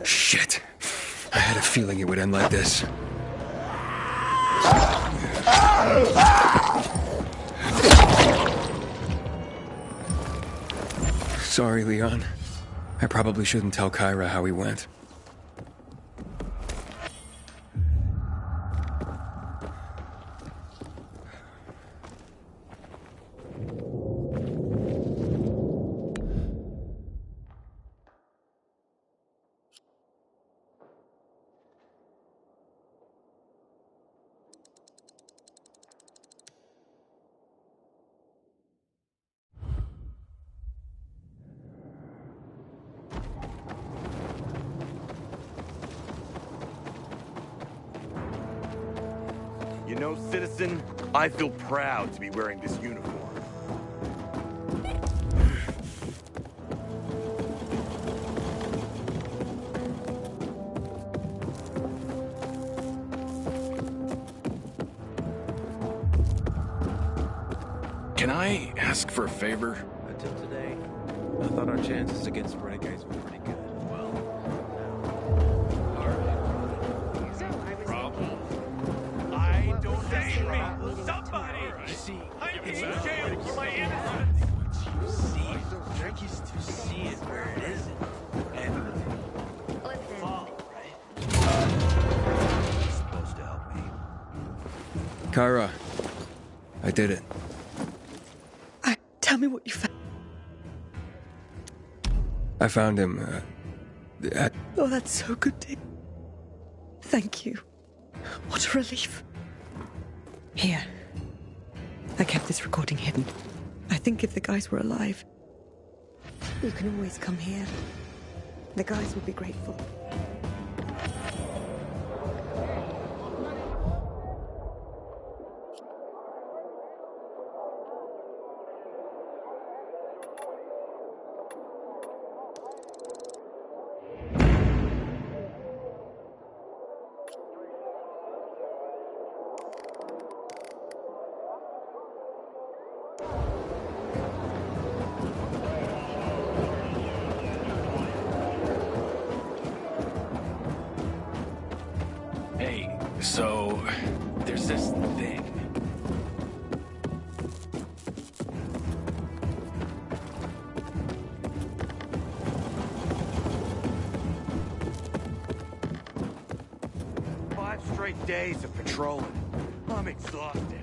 Shit. I had a feeling it would end like this. Sorry, Leon. I probably shouldn't tell Kyra how he went. You know, citizen, I feel proud to be wearing this uniform. Can I ask for a favor? Until today, I thought our chances against renegades were pretty good. Well, So I was thinking. I don't think somebody. see, I'm in jail for my innocence. you see it, you're used to see it where it isn't. And fall, right? You're supposed to help me. Kyra, I did it. Tell me what you found. I found him, at... Oh, that's so good, Dick. Thank you. What a relief. Here. I kept this recording hidden. I think if the guys were alive, you can always come here. The guys would be grateful. Hey, so there's this thing. Five straight days of patrolling. I'm exhausted.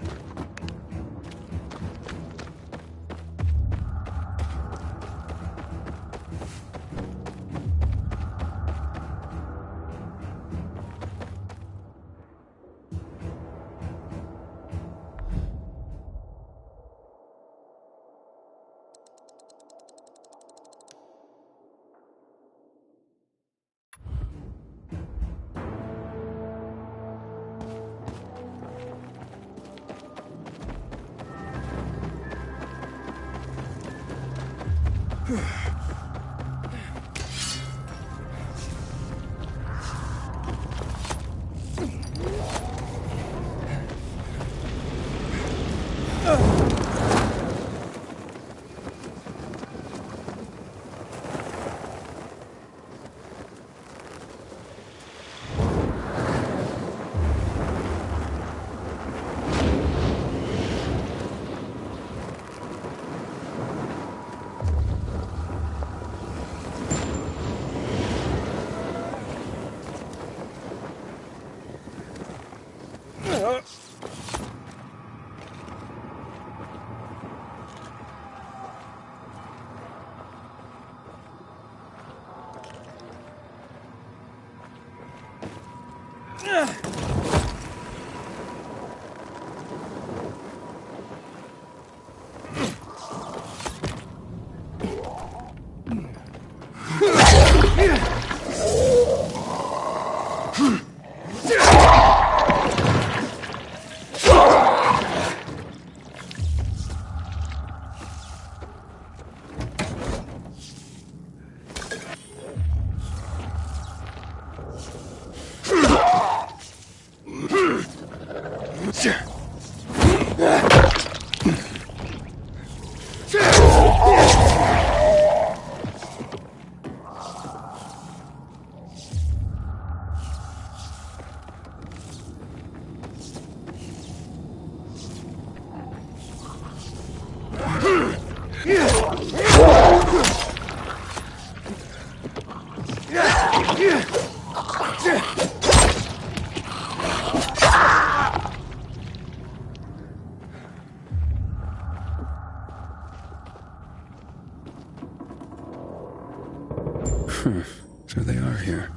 So they are here.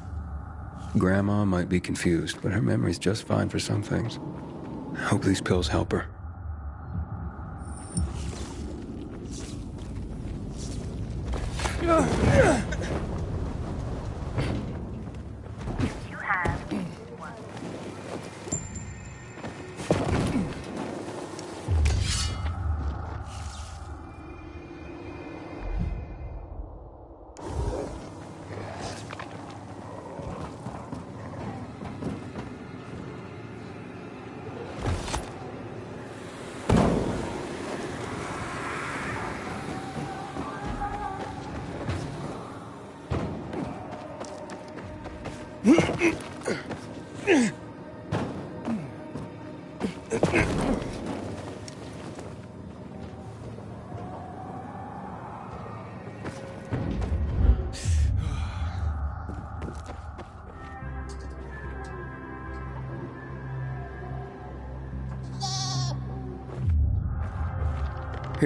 Grandma might be confused, but her memory's just fine for some things. I hope these pills help her. Here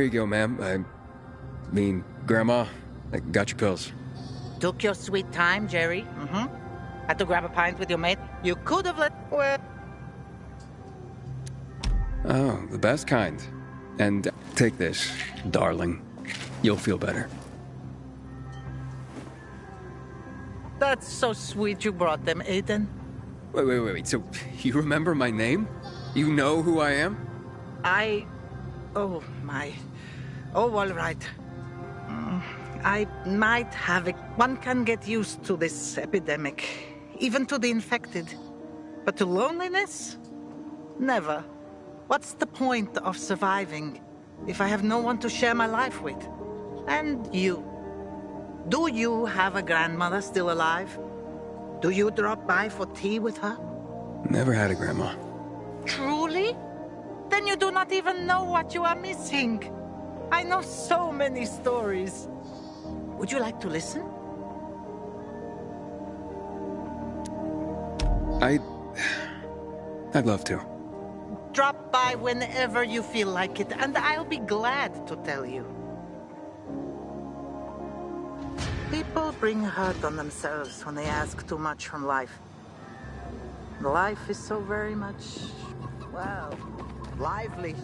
you go, ma'am. I mean, Grandma, I got your pills. Took your sweet time, Jerry. Had to grab a pint with your mate. You could have let... Well... Oh, the best kind. And take this, darling. You'll feel better. That's so sweet you brought them, Aiden. Wait. So, you remember my name? You know who I am? Oh, my... Oh, all right. I might have it. One can get used to this epidemic, even to the infected. But to loneliness? Never. What's the point of surviving if I have no one to share my life with? And you. Do you have a grandmother still alive? Do you drop by for tea with her? Never had a grandma. Truly? Then you do not even know what you are missing. I know so many stories. Would you like to listen? I'd love to. Drop by whenever you feel like it, and I'll be glad to tell you. People bring hurt on themselves when they ask too much from life. Life is so very much, well, lively.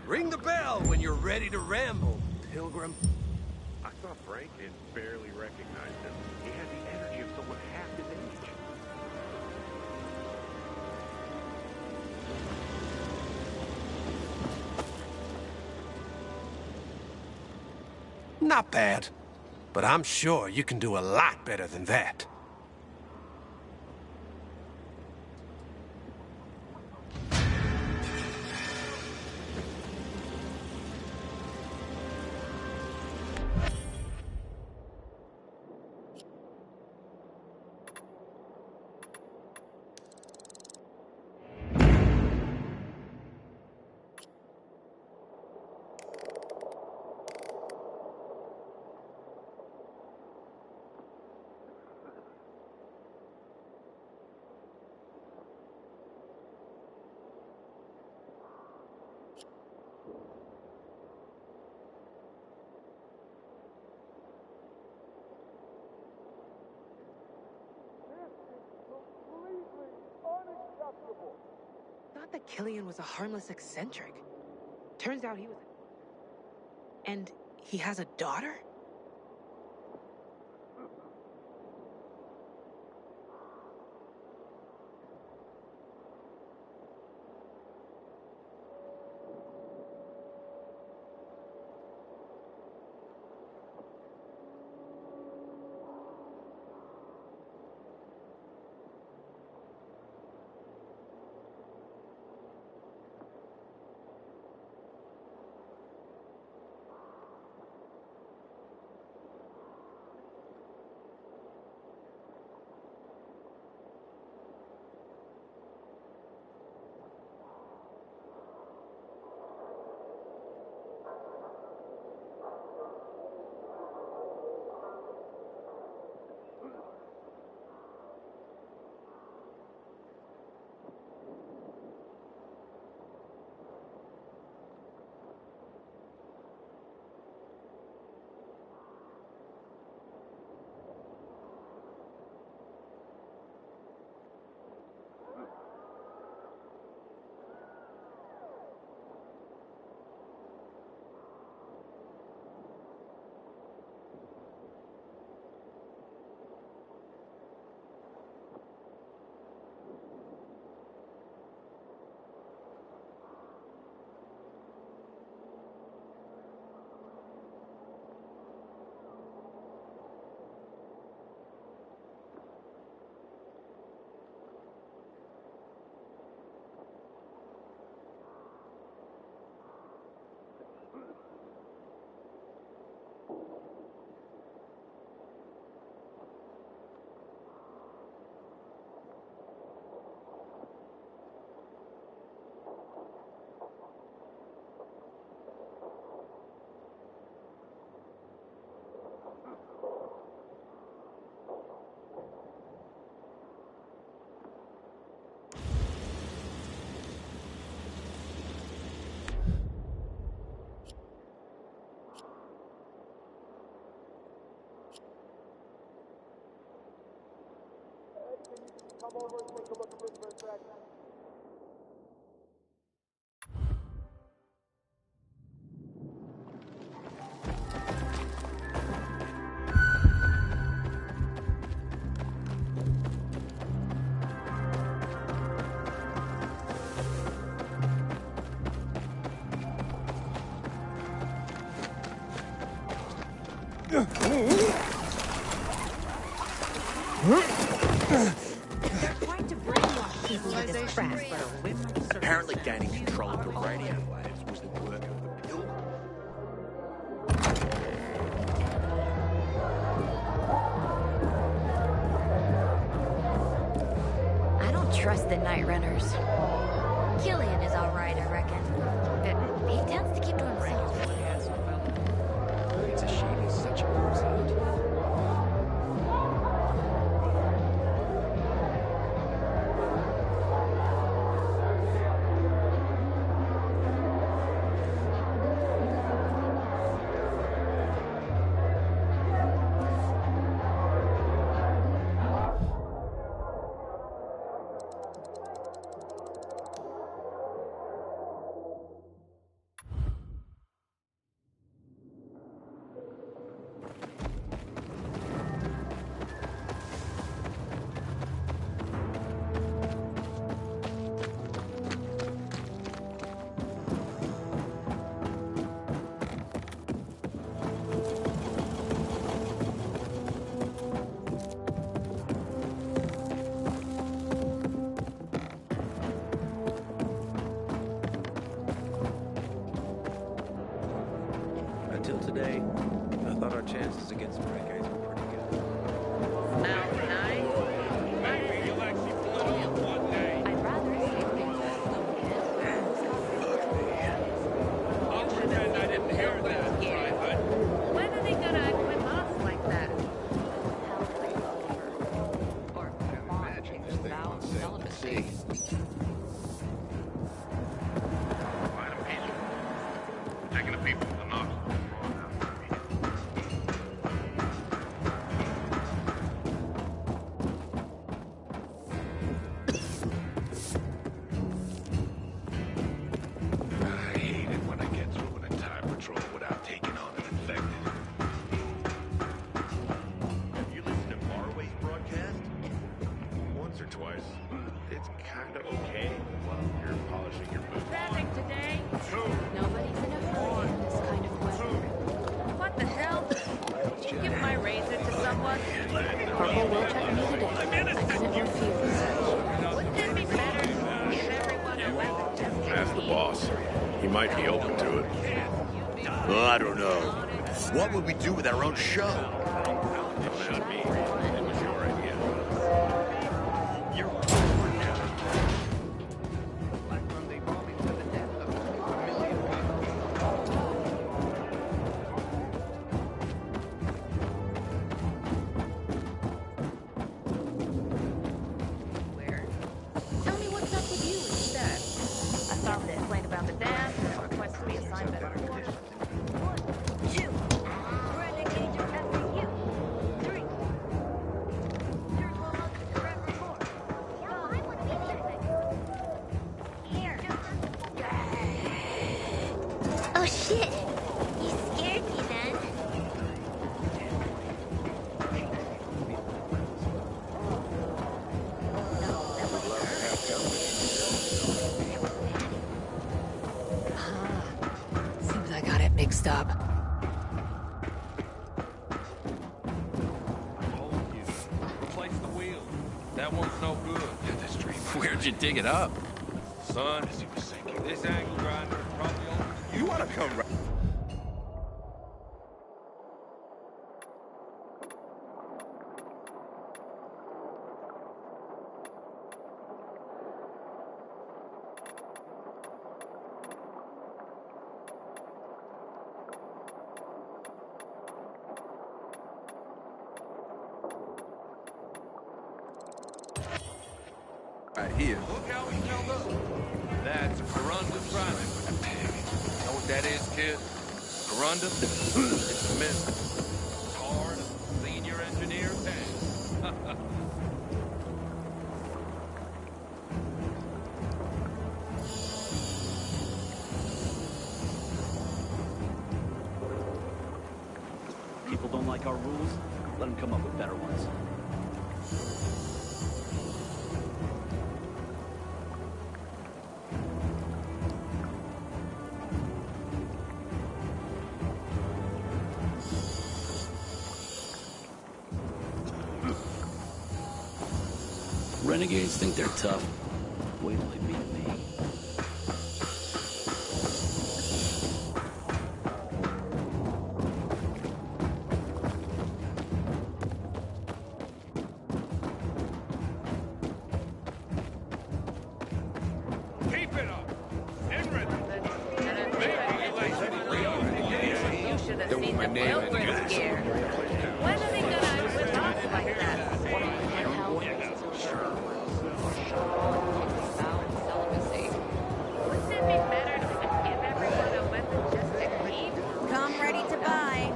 Ring the bell when you're ready to ramble, Pilgrim. I saw Frank and barely recognized him. He had the energy of someone half his age. Not bad, but I'm sure you can do a lot better than that. Thought that Killian was a harmless eccentric. Turns out he was... And he has a daughter? Come over and take a look at this for a sec. Apparently gaining control of the radio waves was the work of the Pilgrim. I don't trust the Night Runners. Killian is alright, I reckon. But he tends to keep to himself. It's a shame he's such a buzzard. Until today, I thought our chances against renegades were pretty good. Now, tonight, Maybe you'll actually pull it off one day. I'd rather see things I'll pretend I didn't hear that, Private. When are they gonna equip us like that? Or imagine this thing on celibacy. Taking the people from the north. Corporal Wilczek needed it. I couldn't refuse. Wouldn't it be better if everyone who went just Ask the boss. He might be open to it. Well, I don't know. What would we do with our own show? Not me. It was your idea. Tell me what's up with you instead. I found it. Complained about the dam and requested me assign better quarters. Oh shit! You scared me then. Seems I got it mixed up. Replace the wheel. That one's no good. This dream. Where'd you dig it up? Son, this angle grinder is probably older than you. You want to come right? Right here. Look how he held up. That's a corundum grinder. Know what that is, kid? Corundum? It's a myth. It's hard as a senior engineer's hand. People don't like our rules, let them come up with better ones. Renegades think they're tough. Wait till they meet me. Keep it up. Inrid. You should have That was seen my the name. pilgrims gear. When are they gonna whip off like that? Wouldn't it be better to give everyone a weapon just to keep? Come ready to buy.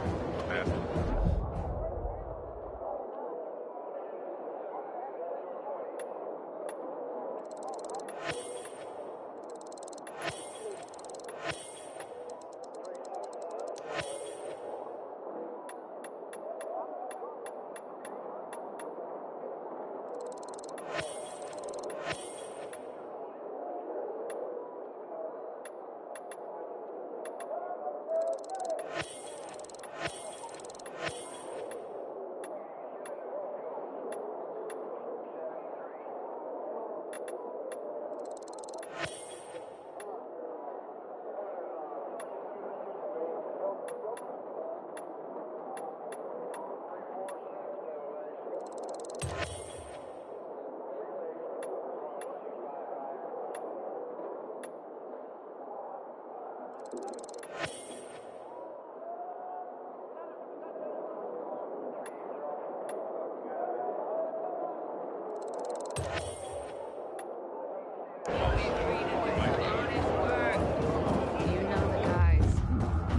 You know the guys.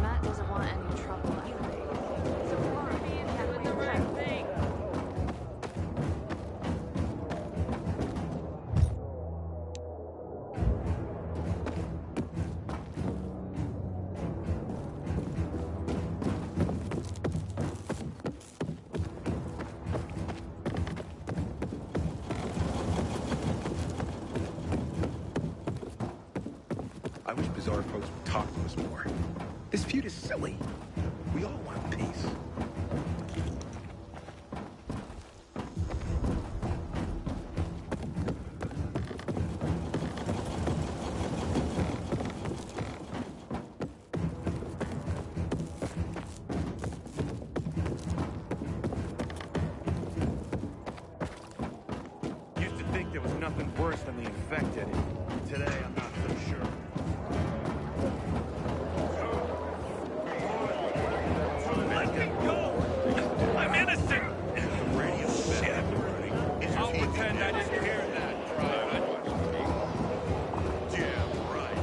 Matt doesn't want any trouble anyway. So far, he's doing the right thing. I wish Bizarre folks would talk to us more. This feud is silly. We all want peace. worse than the infected. Today, I'm not so sure. Let me go! I'm innocent! Radio shit! I'll pretend I didn't hear that, Private. Yeah, right.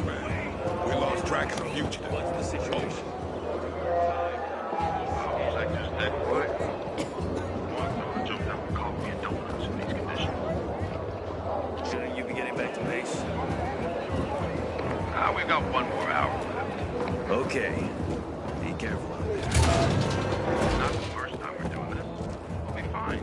Man, we lost track of the fugitive. What's the situation? Sector's dead quiet. One jumped out with coffee and donuts in these conditions. Shouldn't you be getting back to base? We've got 1 more hour left. Okay. Be careful out there. Not the first time we're doing this. We'll be fine.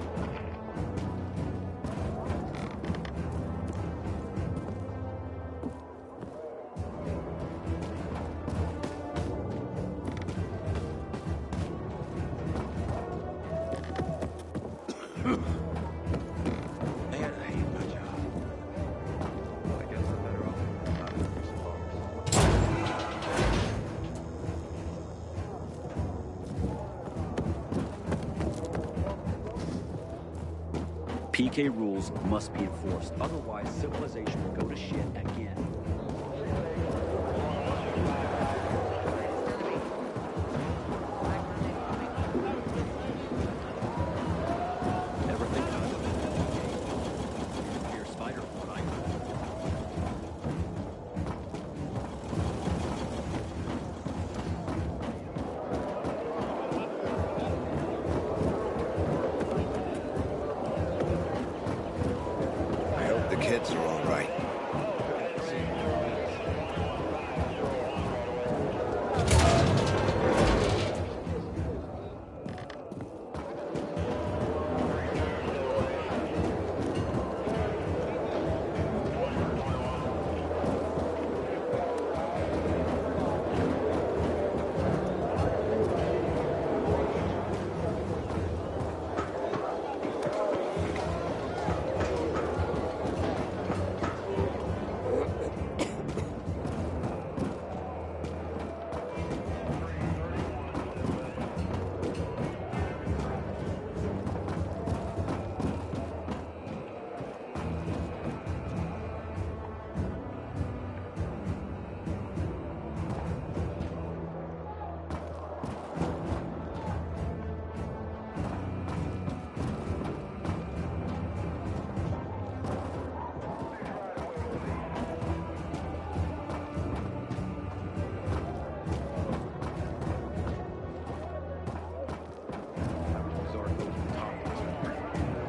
Man, I hate my job. I guess I'm better off not having PK rules must be enforced. Otherwise, civilization will go to shit again. Ever think about it? Your spider, right? I hope the kids are all right.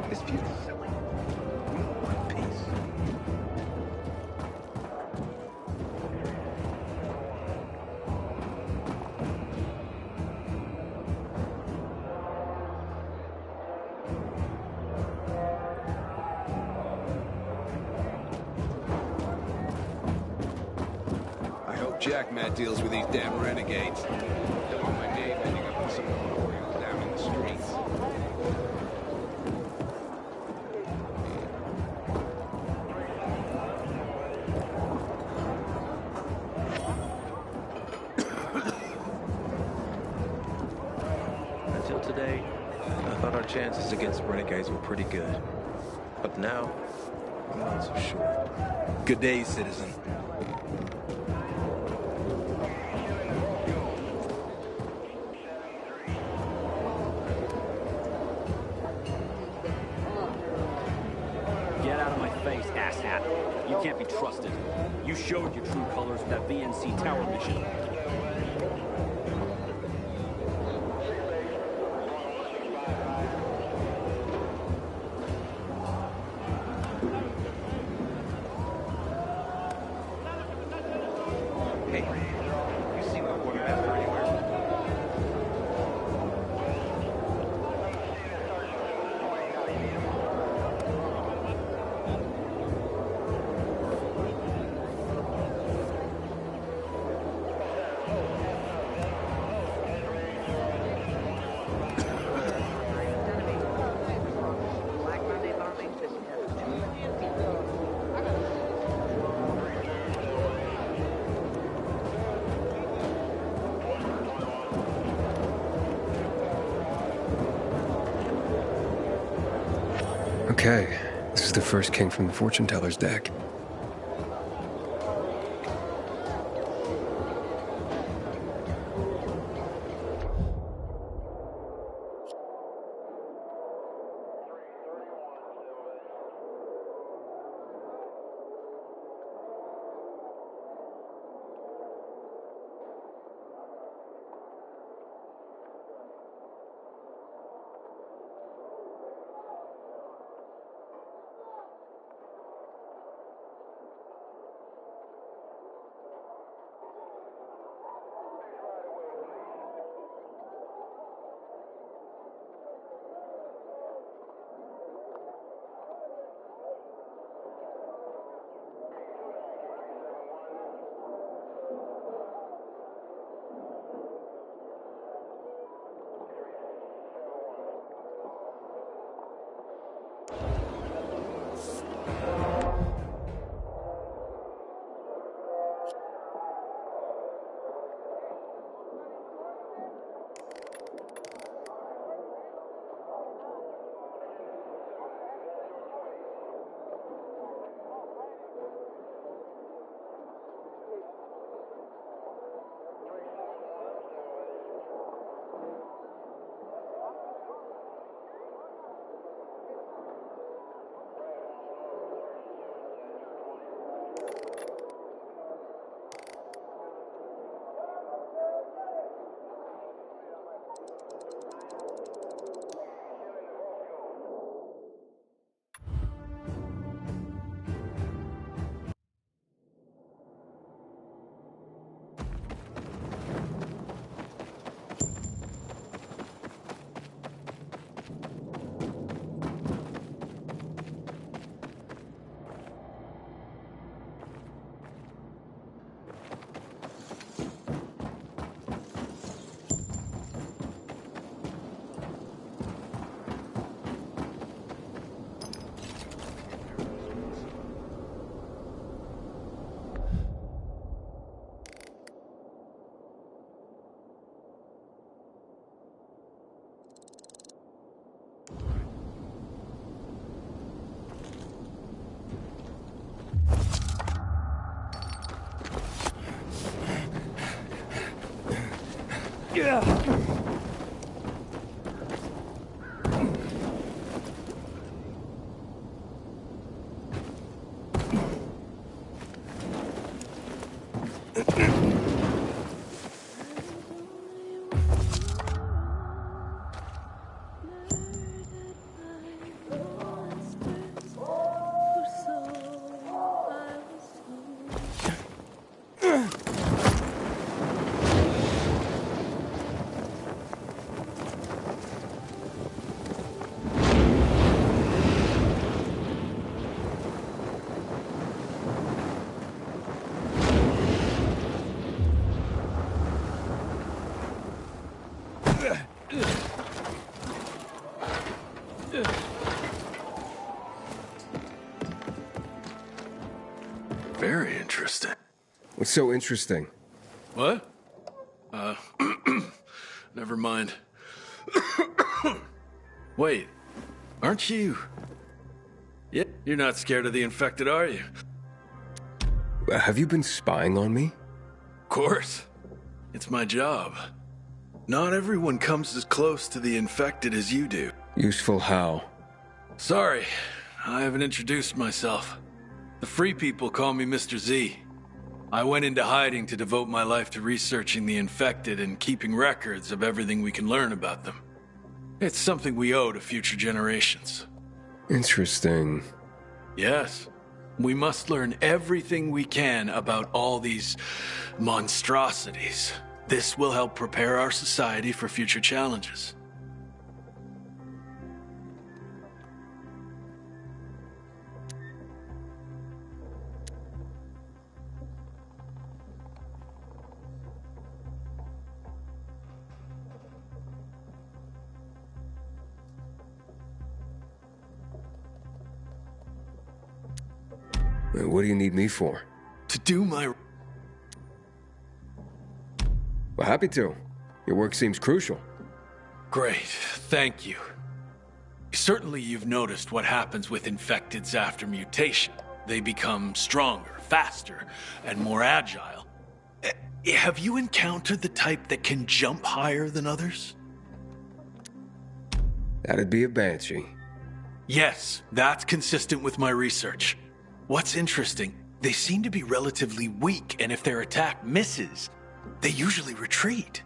This feud's silly. We all want peace. I hope Jack Matt deals with these damn renegades. Don't want my name ending up in some memorial down in the streets. Until today, I thought our chances against renegades were pretty good. But now, I'm not so sure. Good day, citizen. Get out of my face, asshat. You can't be trusted. You showed your true colors with that VNC tower mission. Hey, you see my quartermaster anywhere? Okay, This is the first king from the fortune teller's deck. Very interesting. What's so interesting? What? Never mind. Wait, aren't you... Yeah, you're not scared of the infected, are you? Have you been spying on me? Of course. It's my job. Not everyone comes as close to the infected as you do. Useful how? Sorry, I haven't introduced myself. The Free People call me Mr. Z. I went into hiding to devote my life to researching the infected and keeping records of everything we can learn about them. It's something we owe to future generations. Interesting. Yes. We must learn everything we can about all these monstrosities. This will help prepare our society for future challenges. What do you need me for? To do my... Well, happy to. Your work seems crucial. Great, thank you. Certainly you've noticed what happens with infecteds after mutation. They become stronger, faster, and more agile. Have you encountered the type that can jump higher than others? That'd be a banshee. Yes, that's consistent with my research. What's interesting, they seem to be relatively weak, and if their attack misses, they usually retreat.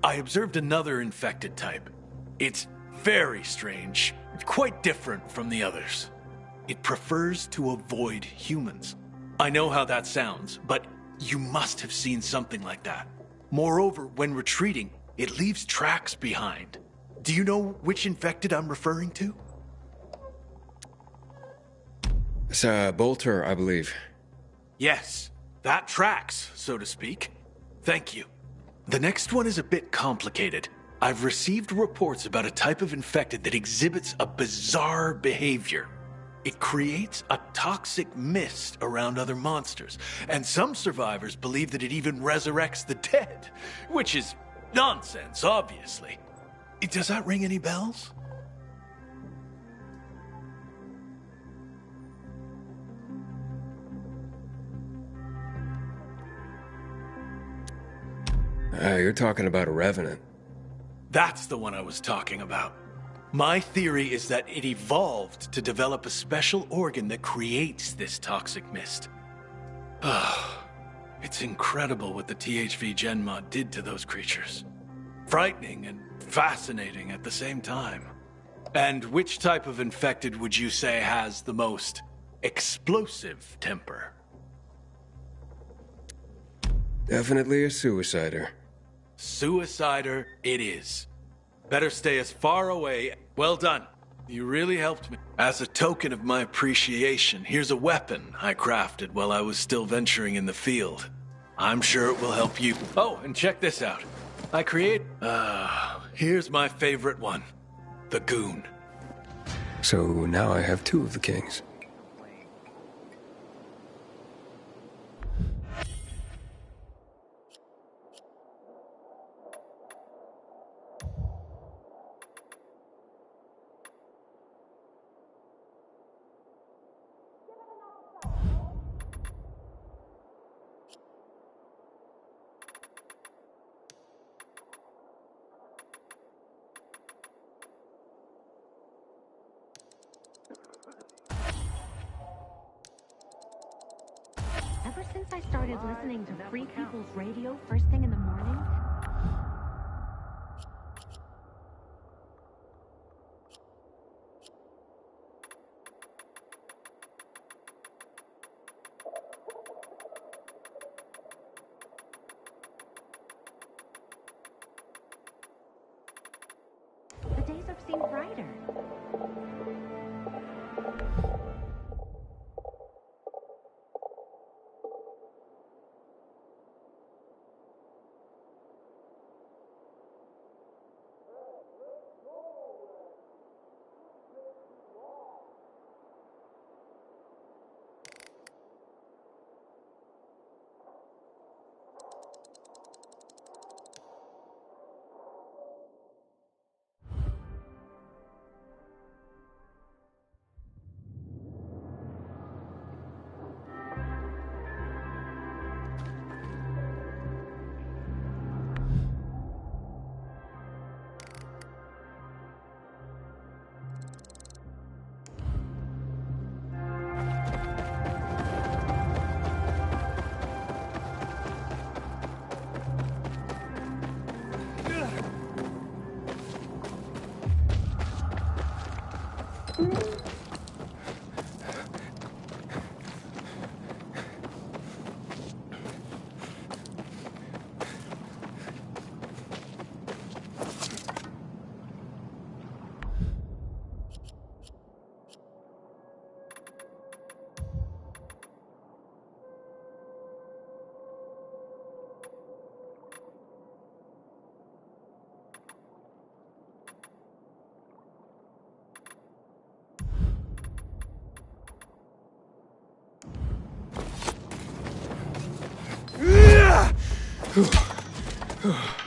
I observed another infected type. It's very strange, quite different from the others. It prefers to avoid humans. I know how that sounds, but you must have seen something like that. Moreover, when retreating, it leaves tracks behind. Do you know which infected I'm referring to? It's Bolter, I believe. Yes, that tracks, so to speak. Thank you. The next one is a bit complicated. I've received reports about a type of infected that exhibits a bizarre behavior. It creates a toxic mist around other monsters, and some survivors believe that it even resurrects the dead, which is nonsense, obviously. Does that ring any bells? You're talking about a revenant. That's the one I was talking about. My theory is that it evolved to develop a special organ that creates this toxic mist. It's incredible what the THV Gen mod did to those creatures. Frightening and fascinating at the same time. And which type of infected would you say has the most explosive temper? Definitely a suicider. Suicider it is. Better stay as far away. Well done. You really helped me. As a token of my appreciation, here's a weapon I crafted while I was still venturing in the field. I'm sure it will help you. Oh, and check this out. Here's my favorite one. The Goon. So now I have two of the kings. Ever since I started listening to Free People's Radio first thing in the morning, the days have seemed brighter.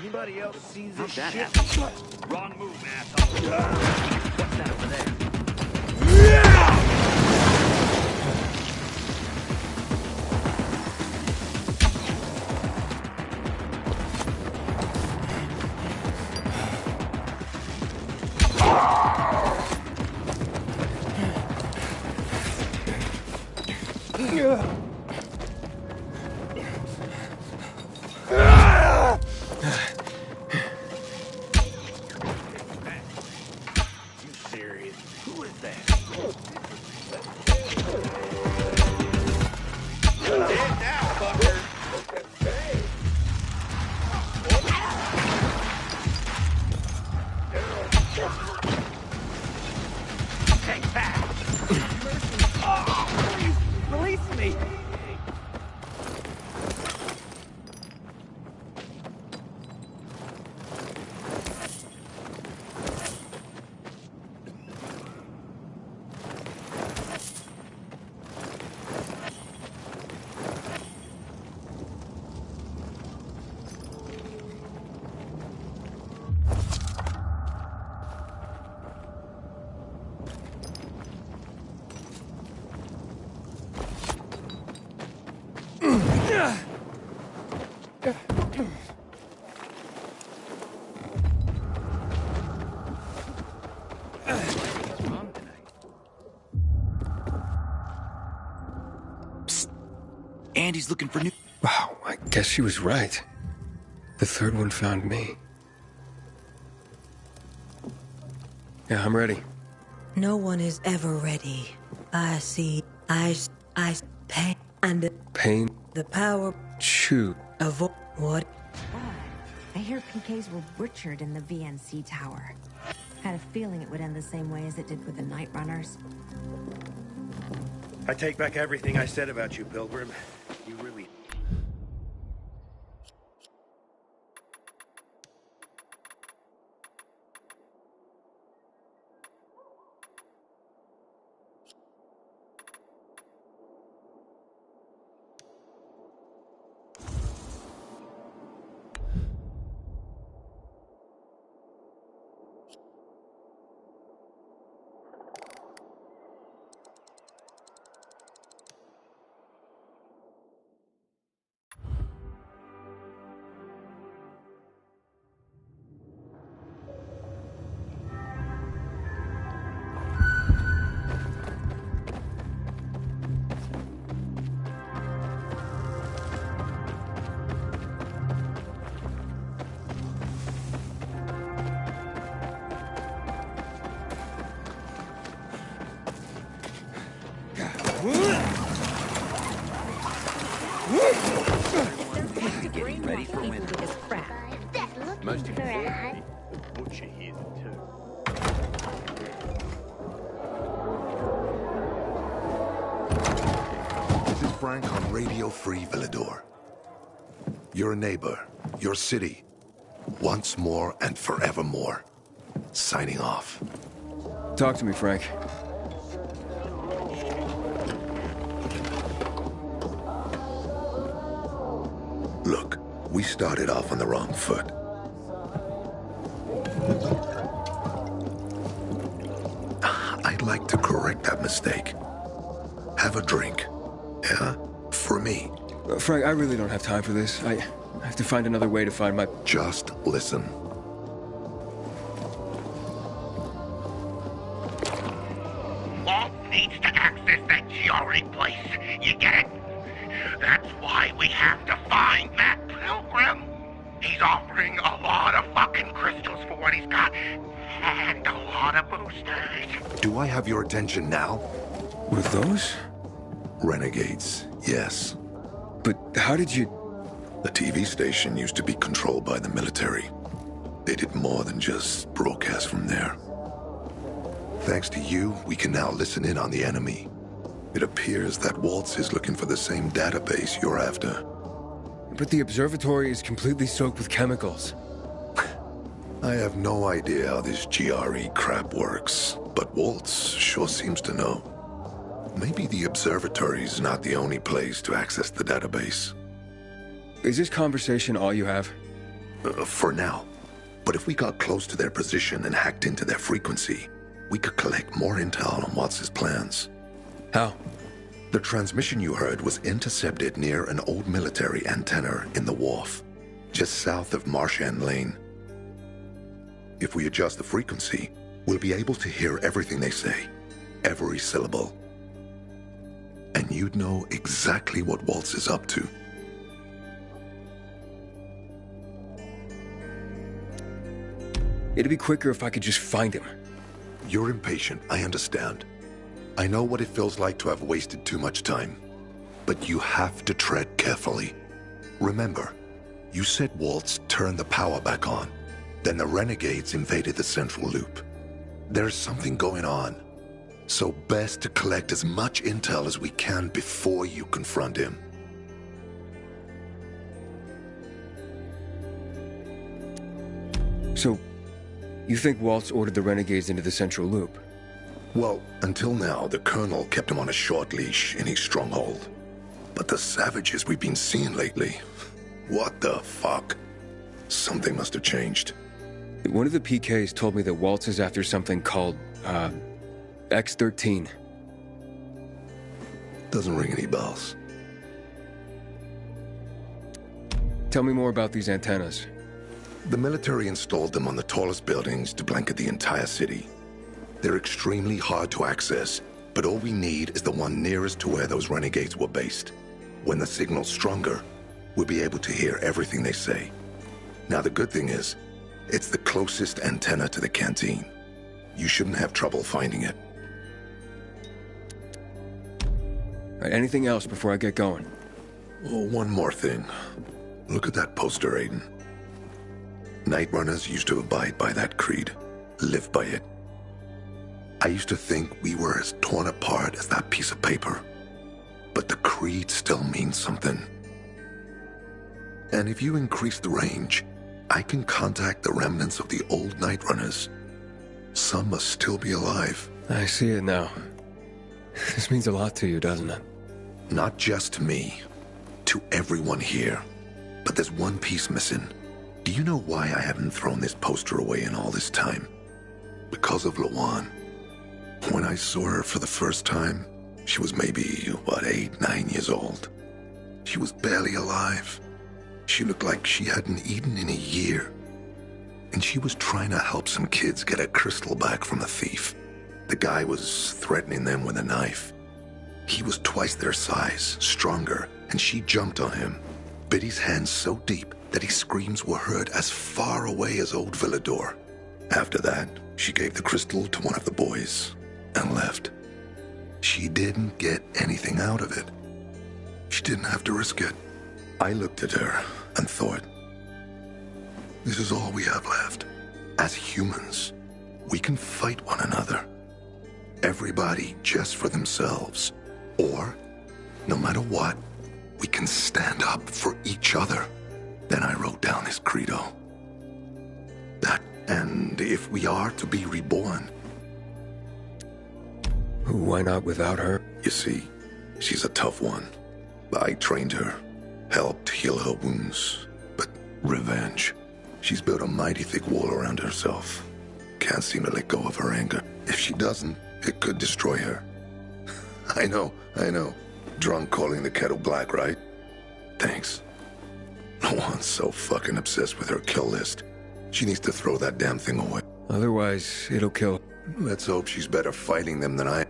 Anybody else see this How'd that shit? happen? Wrong move, asshole. What's that over there? You serious? Who is that? You're dead now, fucker. Take that! Release me! Andy's looking for new... Wow, I guess she was right. The third one found me. Yeah, I'm ready. No one is ever ready. I see eyes, pain, and Pain. the power Shoot. of what? I hear PKs were butchered in the VNC tower. Had a feeling it would end the same way as it did with the Night Runners. I take back everything I said about you, Pilgrim. You really... Getting ready for winter. Most importantly, the butcher here too. This is Frank on Radio Free Villador. Your neighbor, your city, once more and forevermore. Signing off. Talk to me, Frank. Look, we started off on the wrong foot. I'd like to correct that mistake. Have a drink. Yeah? For me. Frank, I really don't have time for this. I have to find another way to find my... Just listen. Walt needs to access that GRE place. You get it? That's why we have to find that Pilgrim. He's offering a lot of fucking crystals for what he's got. And a lot of boosters. Do I have your attention now? With those? Renegades, yes. But how did you... The TV station used to be controlled by the military. They did more than just broadcast from there. Thanks to you, we can now listen in on the enemy. It appears that Waltz is looking for the same database you're after. But the observatory is completely soaked with chemicals. I have no idea how this GRE crap works, but Waltz sure seems to know. Maybe the observatory is not the only place to access the database. Is this conversation all you have? For now. But if we got close to their position and hacked into their frequency, we could collect more intel on Waltz's plans. How? The transmission you heard was intercepted near an old military antenna in the wharf, just south of Marchand Lane. If we adjust the frequency, we'll be able to hear everything they say, every syllable. And you'd know exactly what Waltz is up to. It'd be quicker if I could just find him. You're impatient, I understand. I know what it feels like to have wasted too much time. But you have to tread carefully. Remember, you said Waltz turned the power back on. Then the renegades invaded the central loop. There's something going on. So best to collect as much intel as we can before you confront him. So, you think Waltz ordered the renegades into the central loop? Well, until now, the Colonel kept him on a short leash in his stronghold. But the savages we've been seeing lately, what the fuck? Something must have changed. One of the PKs told me that Waltz is after something called, X-13. Doesn't ring any bells. Tell me more about these antennas. The military installed them on the tallest buildings to blanket the entire city. They're extremely hard to access, but all we need is the one nearest to where those renegades were based. When the signal's stronger, we'll be able to hear everything they say. Now the good thing is, it's the closest antenna to the canteen. You shouldn't have trouble finding it. All right, anything else before I get going? Oh, one more thing. Look at that poster, Aiden. Night Runners used to abide by that creed, live by it. I used to think we were as torn apart as that piece of paper. But the creed still means something. And if you increase the range, I can contact the remnants of the old Night Runners. Some must still be alive. I see it now. This means a lot to you, doesn't it? Not just to me, to everyone here. But there's one piece missing. Do you know why I haven't thrown this poster away in all this time? Because of Lawan. When I saw her for the first time, she was maybe, 8, 9 years old. She was barely alive. She looked like she hadn't eaten in a year. And she was trying to help some kids get a crystal back from a thief. The guy was threatening them with a knife. He was twice their size, stronger, and she jumped on him, bit his hand so deep that his screams were heard as far away as Old Villador. After that, she gave the crystal to one of the boys and left. She didn't get anything out of it. She didn't have to risk it. I looked at her and thought, this is all we have left. As humans, we can fight one another. Everybody just for themselves. Or, no matter what, we can stand up for each other. Then I wrote down this credo. That, and if we are to be reborn. Why not without her? You see, she's a tough one. I trained her, helped heal her wounds. But revenge. She's built a mighty thick wall around herself. Can't seem to let go of her anger. If she doesn't, it could destroy her. I know. Drunk calling the kettle black, right? Thanks. No one's so fucking obsessed with her kill list. She needs to throw that damn thing away. Otherwise, it'll kill. Let's hope she's better fighting them than I.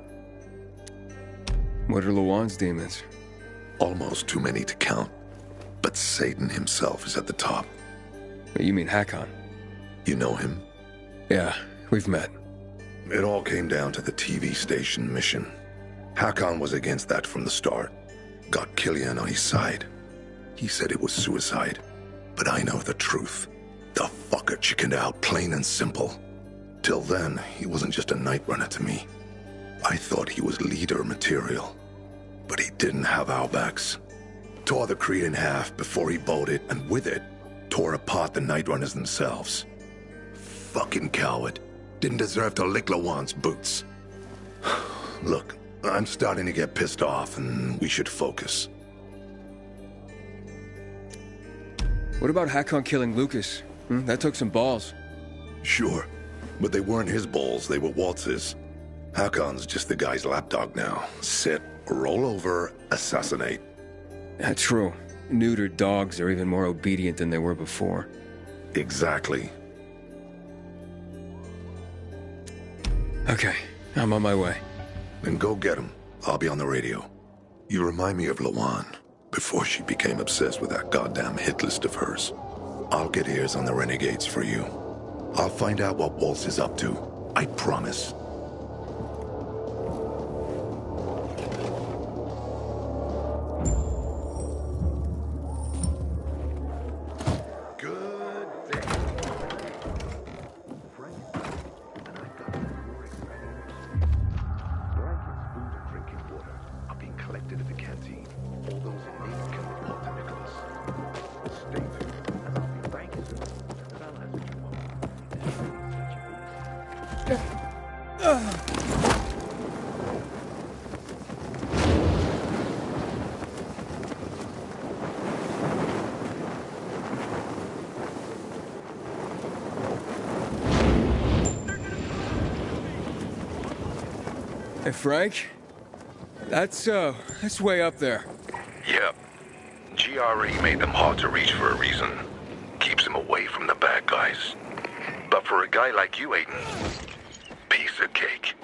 What are Lawan's demons? Almost too many to count. But Satan himself is at the top. You mean Hakon? You know him? Yeah, we've met. It all came down to the TV station mission. Hakon was against that from the start. Got Killian on his side. He said it was suicide. But I know the truth. The fucker chickened out, plain and simple. Till then, he wasn't just a night runner to me. I thought he was leader material. But he didn't have our backs. Tore the Creed in half before he bolted, and with it, tore apart the Night Runners themselves. Fucking coward. Didn't deserve to lick Lawan's boots. Look, I'm starting to get pissed off, and we should focus. What about Hakon killing Lucas? That took some balls. Sure, but they weren't his balls, they were Waltz's. Hakon's just the guy's lapdog now. Sit, roll over, assassinate. That's true. Neutered dogs are even more obedient than they were before. Exactly. Okay, I'm on my way. Then go get him. I'll be on the radio. You remind me of Lawan, before she became obsessed with that goddamn hit list of hers. I'll get ears on the renegades for you. I'll find out what Waltz is up to. I promise. Hey, Frank? That's way up there. Yep. GRE made them hard to reach for a reason. Keeps them away from the bad guys. But for a guy like you, Aiden, piece of cake.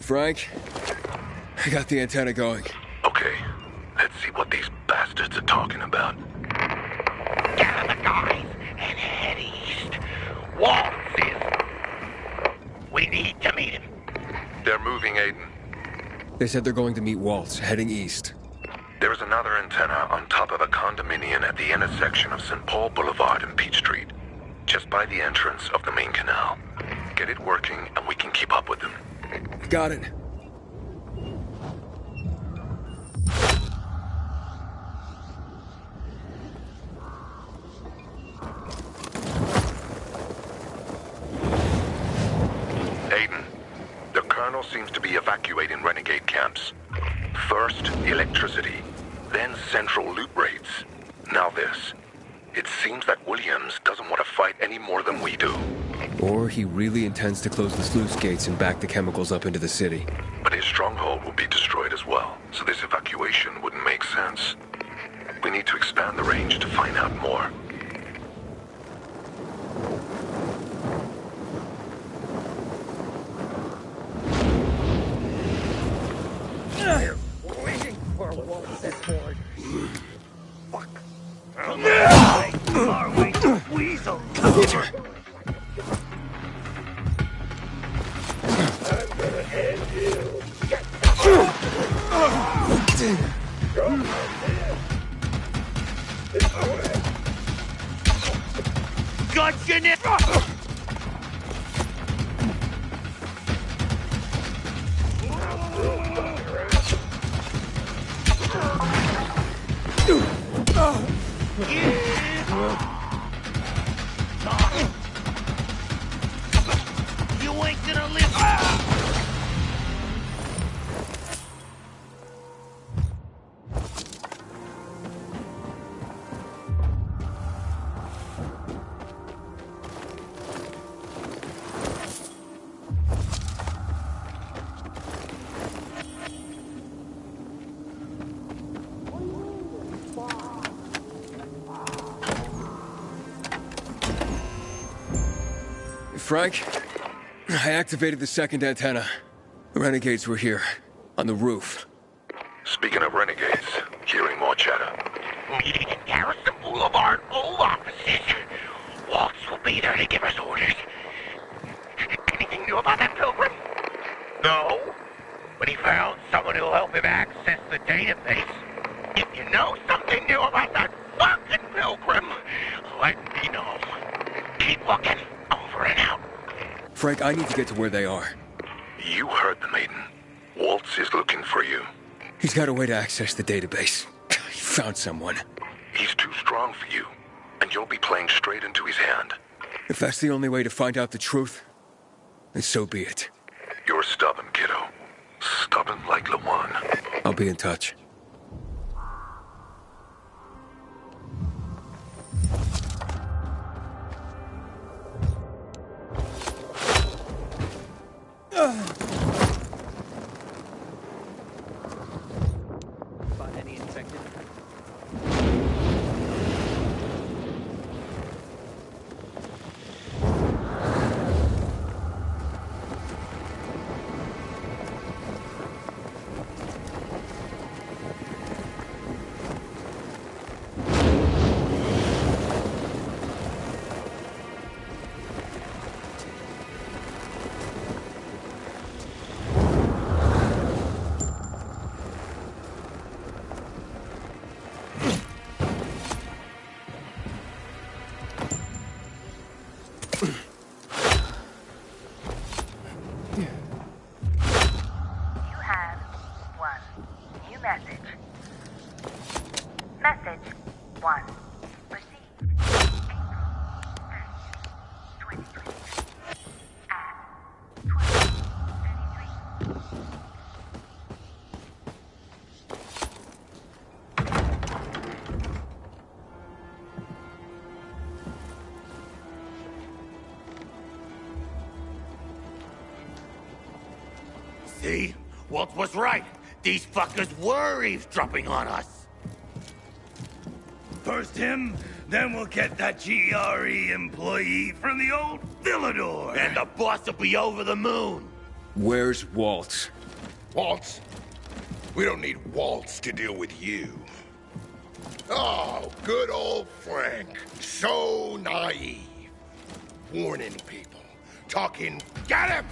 Frank, I got the antenna going. Okay, let's see what these bastards are talking about. Gather the guys and head east. Waltz is... We need to meet him. They're moving, Aiden. They said they're going to meet Waltz, heading east. There's another antenna on top of a condominium at the intersection of St. Paul Boulevard and Peach Street, just by the entrance of the main canal. Get it working and we can keep up with them. Got it. Aiden, the Colonel seems to be evacuating renegade camps. First, electricity, then central loot rates. Now this. It seems that Williams doesn't want to fight any more than we do. Or he really intends to close the sluice gates and back the chemicals up into the city. But his stronghold will be destroyed as well, so this evacuation wouldn't make sense. We need to expand the range to find out more. Waiting for Waltz at board. Fuck. Our way to weasel. I'm gonna end you. Gotcha now! Frank. I activated the second antenna. The renegades were here, on the roof. Speaking of renegades, hearing more chatter. Meeting in Garrison Boulevard, old offices. Waltz will be there to give us orders. Anything new about that pilgrim? No. But he found someone who'll help him access the database. If you know something new about that fucking pilgrim, let me know. Keep looking. Over and out. Frank, I need to get to where they are. You heard the maiden. Waltz is looking for you. He's got a way to access the database. He found someone. He's too strong for you, and you'll be playing straight into his hand. If that's the only way to find out the truth, then so be it. You're stubborn, kiddo. Stubborn like Lawan. I'll be in touch. Find any infected? Message 1. Received April 30th, 2023 at 12:33. See? Walt was right. These fuckers were eavesdropping on us. First him, then we'll get that GRE employee from the old Villador. And the boss will be over the moon. Where's Waltz? Waltz? We don't need Waltz to deal with you. Oh, good old Frank. So naive. Warning people. Talking. Get him!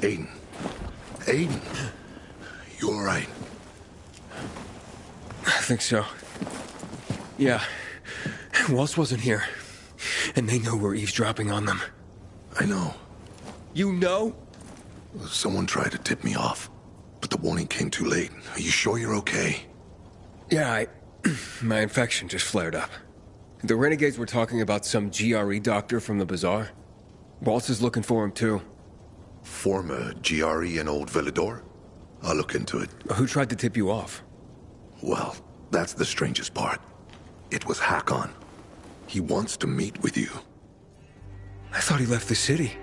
Aiden. Aiden. You all right? I think so. Yeah. Waltz wasn't here. And they know we're eavesdropping on them. I know. You know? Someone tried to tip me off, but the warning came too late. Are you sure you're okay? Yeah, my infection just flared up. The renegades were talking about some GRE doctor from the bazaar. Waltz is looking for him, too. Former GRE in Old Villador? I'll look into it. Who tried to tip you off? Well, that's the strangest part. It was Hakon. He wants to meet with you. I thought he left the city.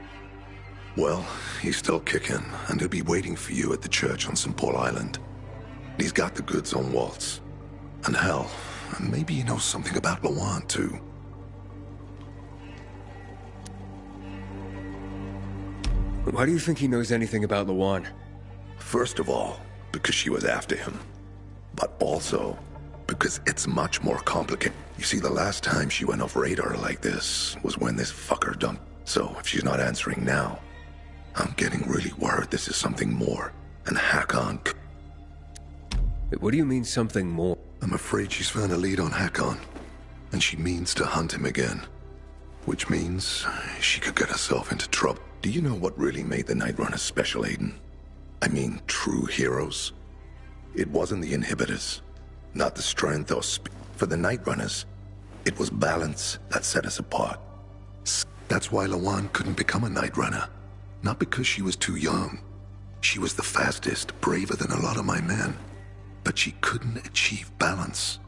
Well, he's still kicking, and he'll be waiting for you at the church on St. Paul Island. He's got the goods on Waltz. And hell, maybe he knows something about Lawan, too. Why do you think he knows anything about Lawan? First of all, because she was after him. But also, because it's much more complicated. You see, the last time she went off radar like this was when this fucker dumped. So, if she's not answering now, I'm getting really worried this is something more. And Hakon... What do you mean, something more? I'm afraid she's found a lead on Hakon, and she means to hunt him again. Which means she could get herself into trouble. Do you know what really made the Night Runners special, Aiden? I mean, true heroes? It wasn't the inhibitors, not the strength or speed. For the Night Runners, it was balance that set us apart. That's why Lawan couldn't become a Night Runner. Not because she was too young. She was the fastest, braver than a lot of my men. But she couldn't achieve balance.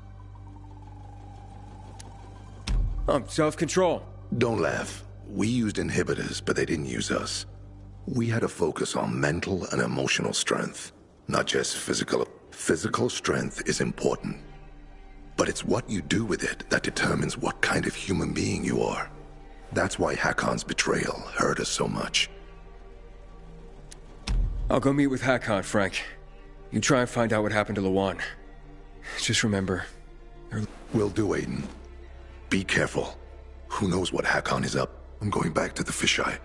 Self-control. Don't laugh. We used inhibitors, but they didn't use us. We had to focus on mental and emotional strength, not just physical. Physical strength is important, but it's what you do with it that determines what kind of human being you are. That's why Hakon's betrayal hurt us so much. I'll go meet with Hakon, Frank. You try and find out what happened to Lawan. Just remember... Will do, Aiden. Be careful. Who knows what Hakon is up? I'm going back to the fisheye.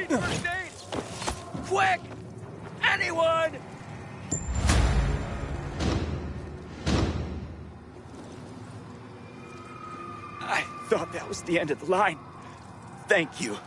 First aid! Quick! Anyone! I thought that was the end of the line. Thank you.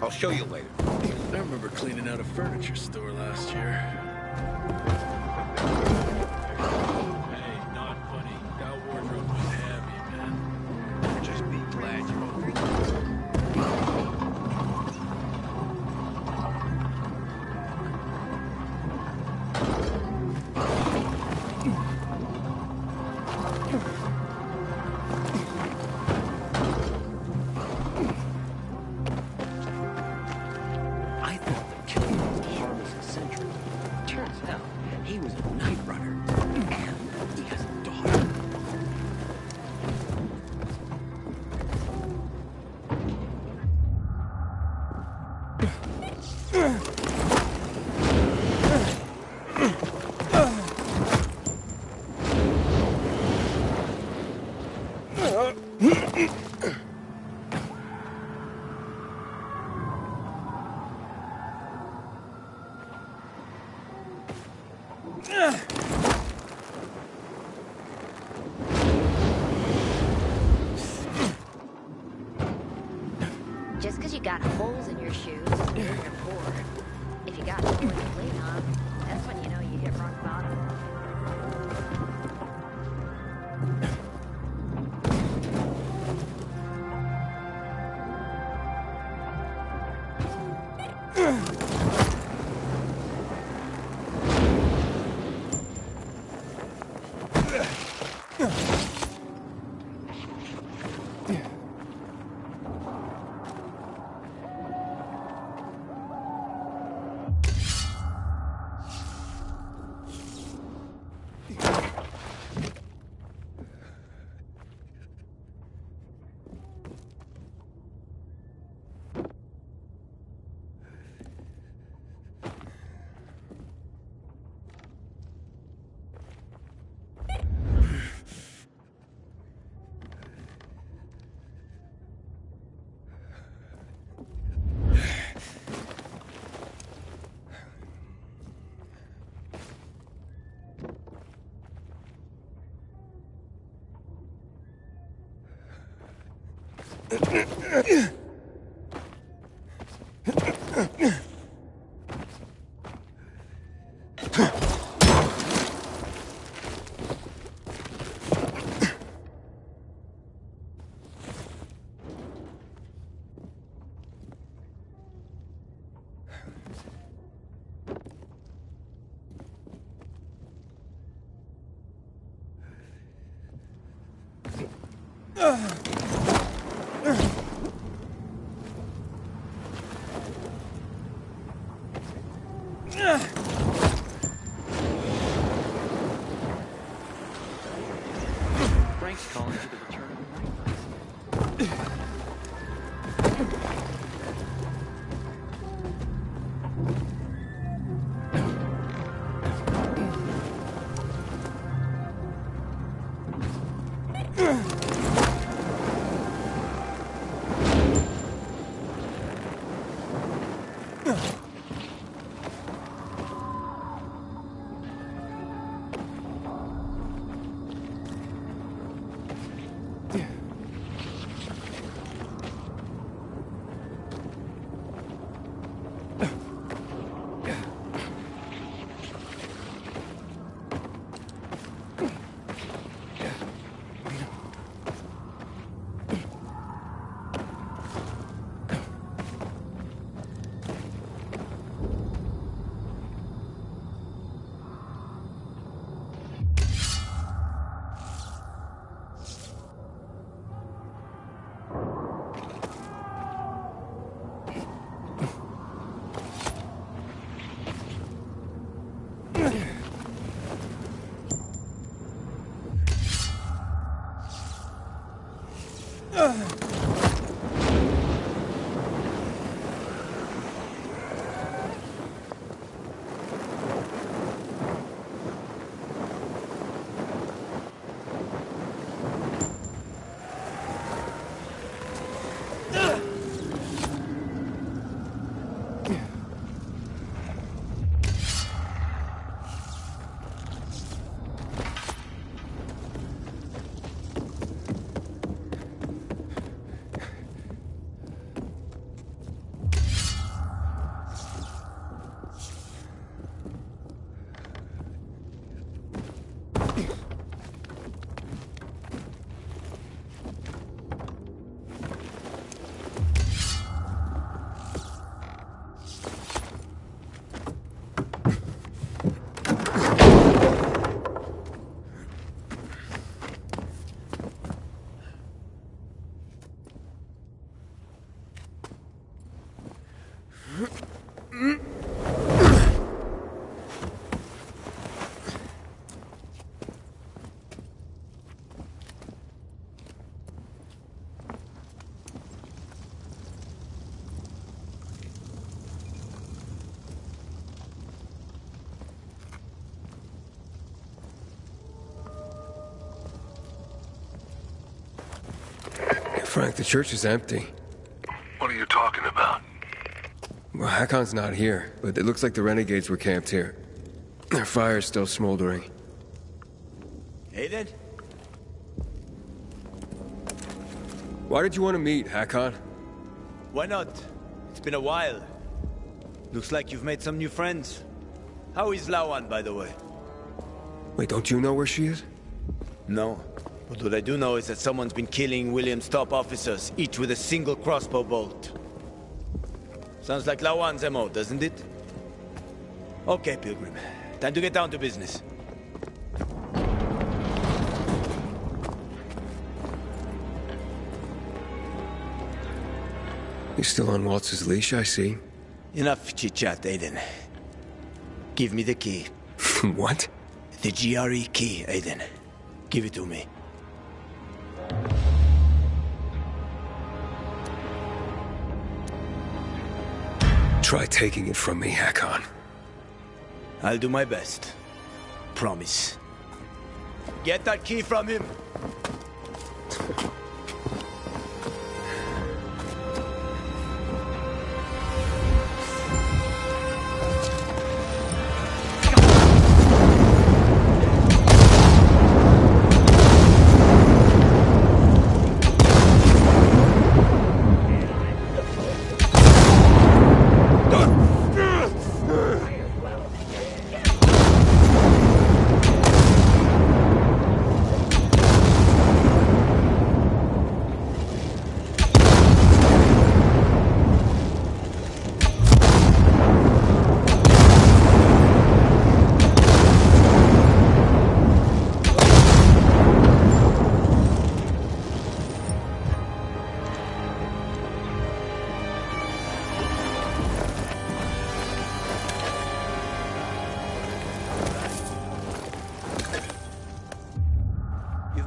I'll show you later. I remember cleaning out a furniture store last year. Hey, not funny. That wardrobe was heavy, man. Just be glad you're Just because you got holes in your shoes doesn't mean you're poor. If you got floors to clean on, that's when you know you hit rock bottom. Frank's calling for the return of the night. Frank, the church is empty. What are you talking about? Well, Hakon's not here, but it looks like the renegades were camped here. Their fire's still smoldering. Aiden? Why did you want to meet, Hakon? Why not? It's been a while. Looks like you've made some new friends. How is Lawan, by the way? Wait, don't you know where she is? No. But what I do know is that someone's been killing William's top officers, each with a single crossbow bolt. Sounds like Lawan's MO, doesn't it? Okay, Pilgrim. Time to get down to business. You're still on Waltz's leash, I see. Enough chit-chat, Aiden. Give me the key. What? The GRE key, Aiden. Give it to me. Try taking it from me, Hakon. I'll do my best. Promise. Get that key from him!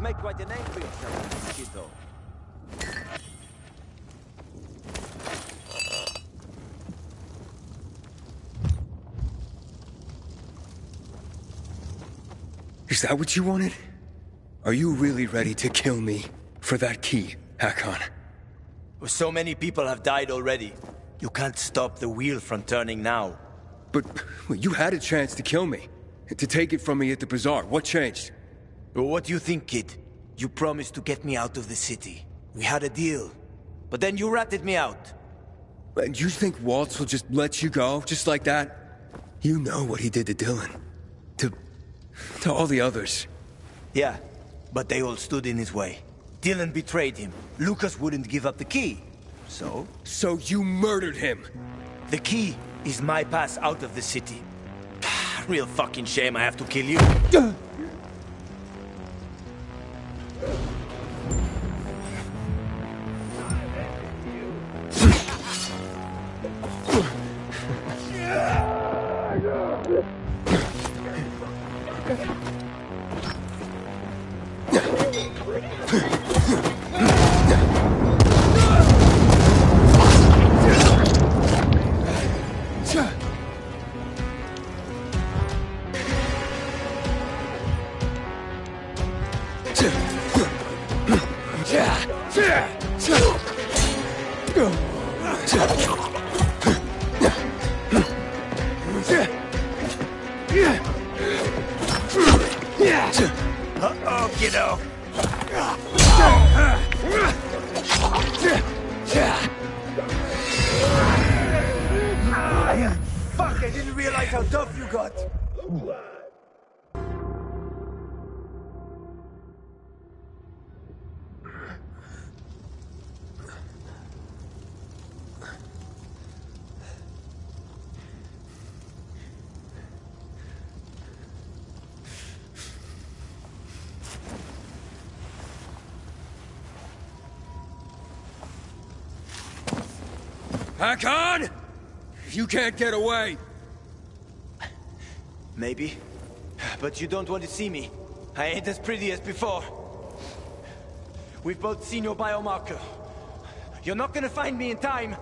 Make quite a name for yourself, kiddo. Is that what you wanted? Are you really ready to kill me for that key, Hakon? Well, so many people have died already. You can't stop the wheel from turning now. But you had a chance to kill me, to take it from me at the bazaar. What changed? Well, what do you think, kid? You promised to get me out of the city. We had a deal. But then you ratted me out. And you think Waltz will just let you go, just like that? You know what he did to Dylan. To all the others. Yeah, but they all stood in his way. Dylan betrayed him. Lucas wouldn't give up the key. So? So you murdered him! The key is my pass out of the city. Real fucking shame I have to kill you. Uh-oh, kiddo. Fuck, I didn't realize how tough you got. Hakon! You can't get away! Maybe. But you don't want to see me. I ain't as pretty as before. We've both seen your biomarker. You're not gonna find me in time.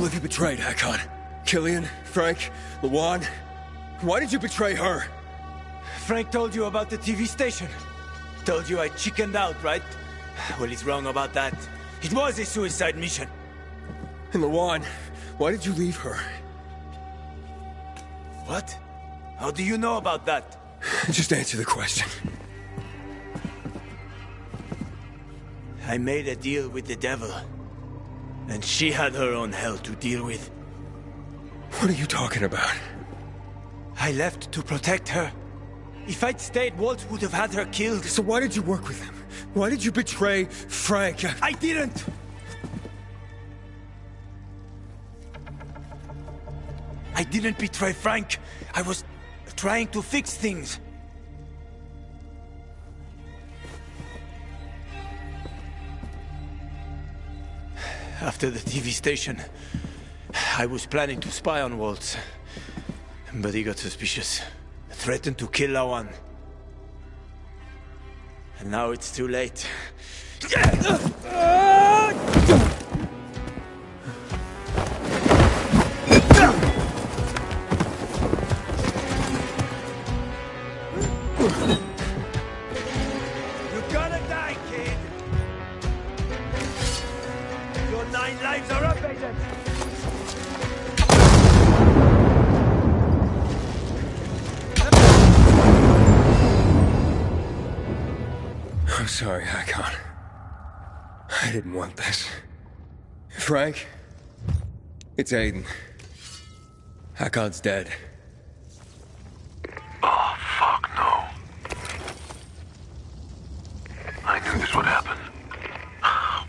Who have you betrayed, Hakon? Killian? Frank? Lawan? Why did you betray her? Frank told you about the TV station. Told you I chickened out, right? Well, he's wrong about that. It was a suicide mission. And Lawan, why did you leave her? What? How do you know about that? Just answer the question. I made a deal with the devil. And she had her own hell to deal with. What are you talking about? I left to protect her. If I'd stayed, Walt would have had her killed. So why did you work with him? Why did you betray Frank? I didn't! I didn't betray Frank. I was trying to fix things. After the TV station, I was planning to spy on Waltz. But he got suspicious. Threatened to kill Lawan. And now it's too late. You're gonna die, kid! Your 9 lives are up, Aiden! I'm sorry, Hakon. I didn't want this. Frank? It's Aiden. Hakon's dead. Oh, fuck no. I knew this would happen.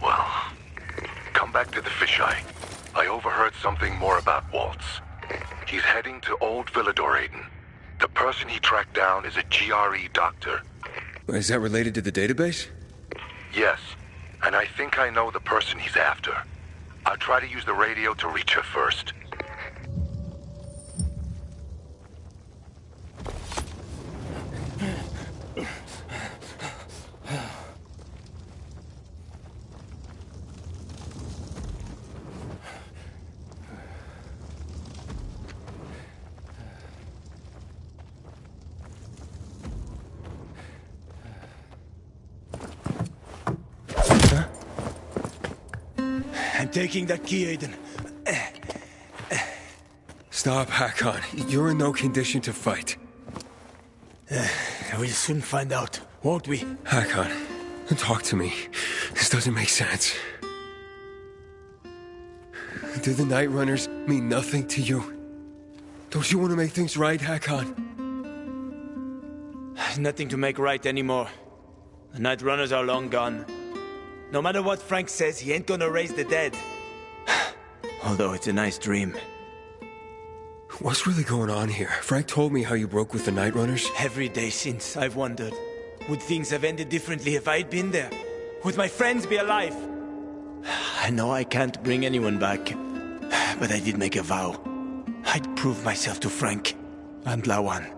Well, come back to the fisheye. I overheard something more about Waltz. He's heading to Old Villador, Aiden. The person he tracked down is a GRE doctor. Is that related to the database? Yes, and I think I know the person he's after. I'll try to use the radio to reach her first. I'm taking that key, Aiden. Stop, Hakon. You're in no condition to fight. We'll soon find out, won't we? Hakon, talk to me. This doesn't make sense. Do the Night Runners mean nothing to you? Don't you want to make things right, Hakon? There's nothing to make right anymore. The Night Runners are long gone. No matter what Frank says, he ain't gonna raise the dead. Although it's a nice dream. What's really going on here? Frank told me how you broke with the Night Runners. Every day since, I've wondered. Would things have ended differently if I'd been there? Would my friends be alive? I know I can't bring anyone back. But I did make a vow. I'd prove myself to Frank and Lawan.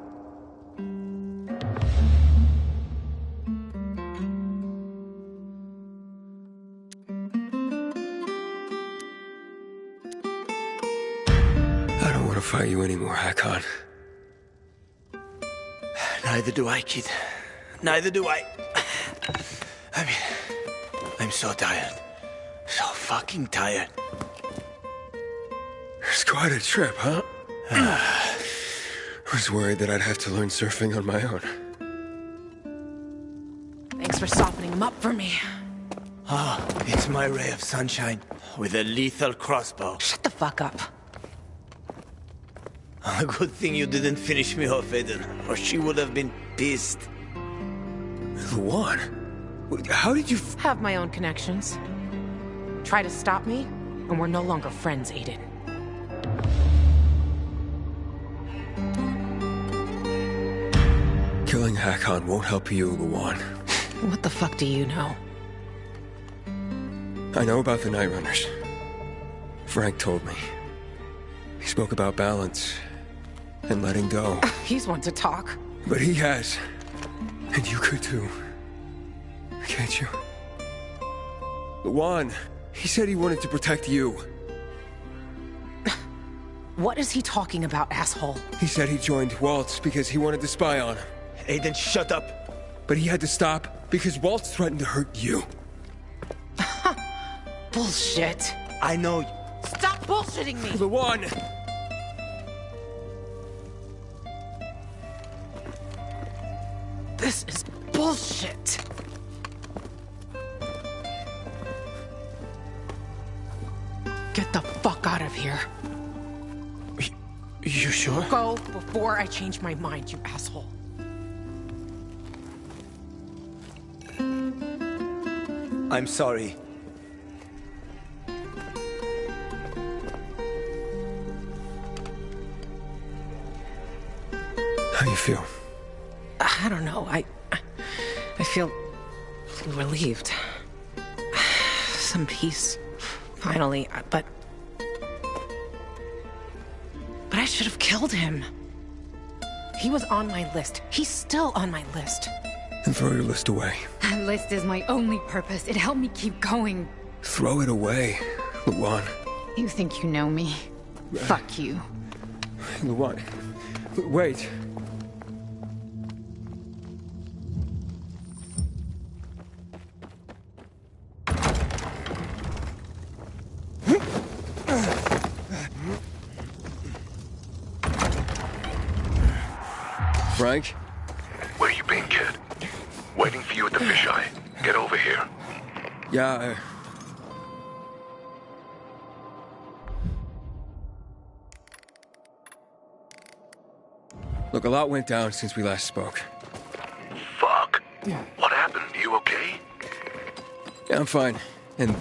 I don't want to fight you anymore, Hakon. Neither do I, kid. Neither do I. I mean, I'm so tired. So fucking tired. It's quite a trip, huh? I was worried that I'd have to learn surfing on my own. Thanks for softening him up for me. Ah, it's my ray of sunshine with a lethal crossbow. Shut the fuck up. A good thing you didn't finish me off, Eden, or she would have been pissed. Lawan? How did you... Have my own connections. Try to stop me, and we're no longer friends, Aiden. Killing Hakon won't help you, Lawan. What the fuck do you know? I know about the Night Runners. Frank told me. He spoke about balance and letting go. He's one to talk. But he has. And you could too. Can't you? Lawan, he said he wanted to protect you. What is he talking about, asshole? He said he joined Waltz because he wanted to spy on him. Aiden, shut up. But he had to stop because Waltz threatened to hurt you. Bullshit. I know. Stop bullshitting me! Lawan! This is bullshit. Get the fuck out of here. You sure? Go before I change my mind, you asshole. I'm sorry. How you feel? I don't know. I feel relieved. Some peace, finally. But I should have killed him. He was on my list. He's still on my list. Then throw your list away. That list is my only purpose. It helped me keep going. Throw it away, Lawan. You think you know me? Fuck you. Lawan, wait. Frank? Where you been, kid? Waiting for you at the fisheye. Get over here. Yeah, Look, a lot went down since we last spoke. Fuck. What happened? You okay? Yeah, I'm fine. And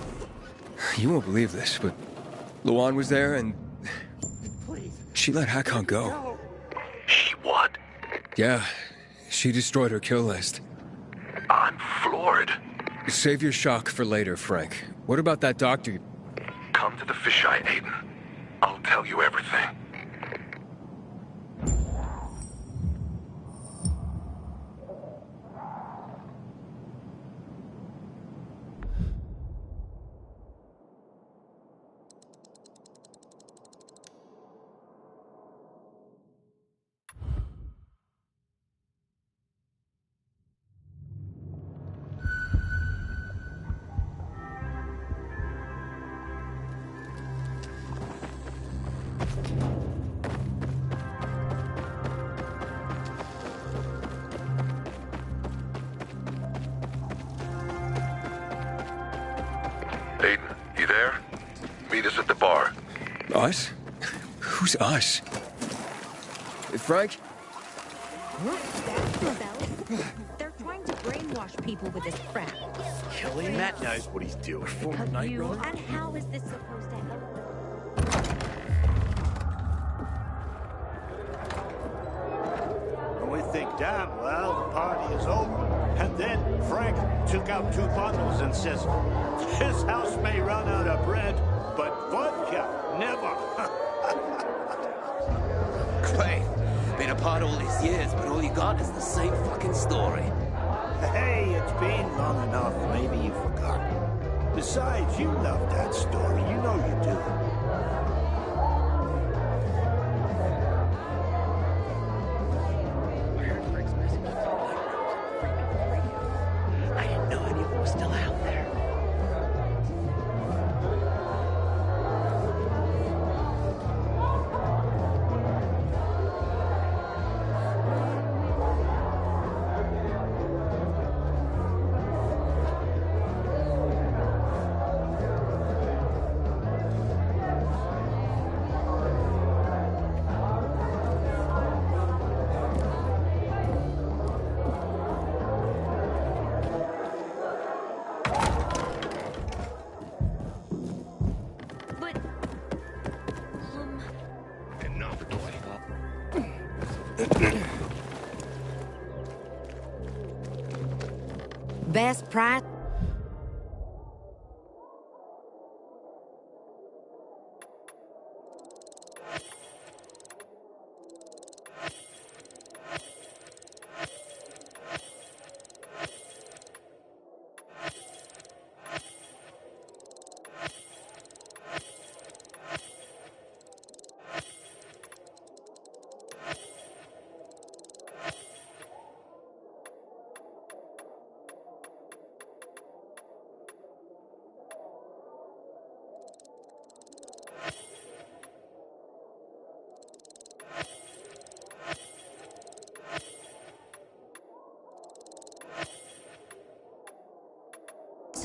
you won't believe this, but Lawan was there and she let Hakon go. She what? Yeah, she destroyed her kill list. I'm floored. Save your shock for later, Frank. What about that doctor? Come to the fisheye, Aiden. I'll tell you everything. Aiden, you there? Meet us at the bar. Us? Who's us? Frank? They're trying to brainwash people with this crap. Killing? Matt knows what he's doing. And how is this supposed to help? And we think, damn, well, the party is over. And then Frank took out 2 bottles and says, his house may run out of bread, but vodka, never. Great. Been apart all these years, but all you got is the same fucking story. Hey, it's been long enough. Maybe you forgot. Besides, you love that story. You know you do. I didn't know any of them were still out there. Best price.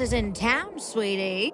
boss is in town, sweetie.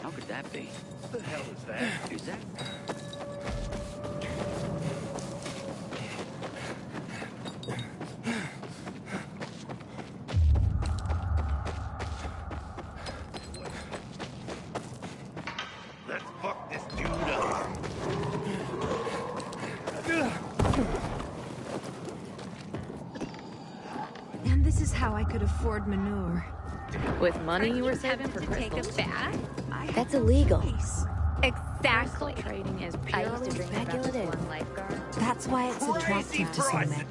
How could that be? What the hell is that? Is that? Let's fuck this dude up. And this is how I could afford manure. With money you were saving for Take a crystals. bath? That's illegal. Exactly. Crystal trading is I used to purely dream about this speculative. one lifeguard. That's why it's attractive to some men.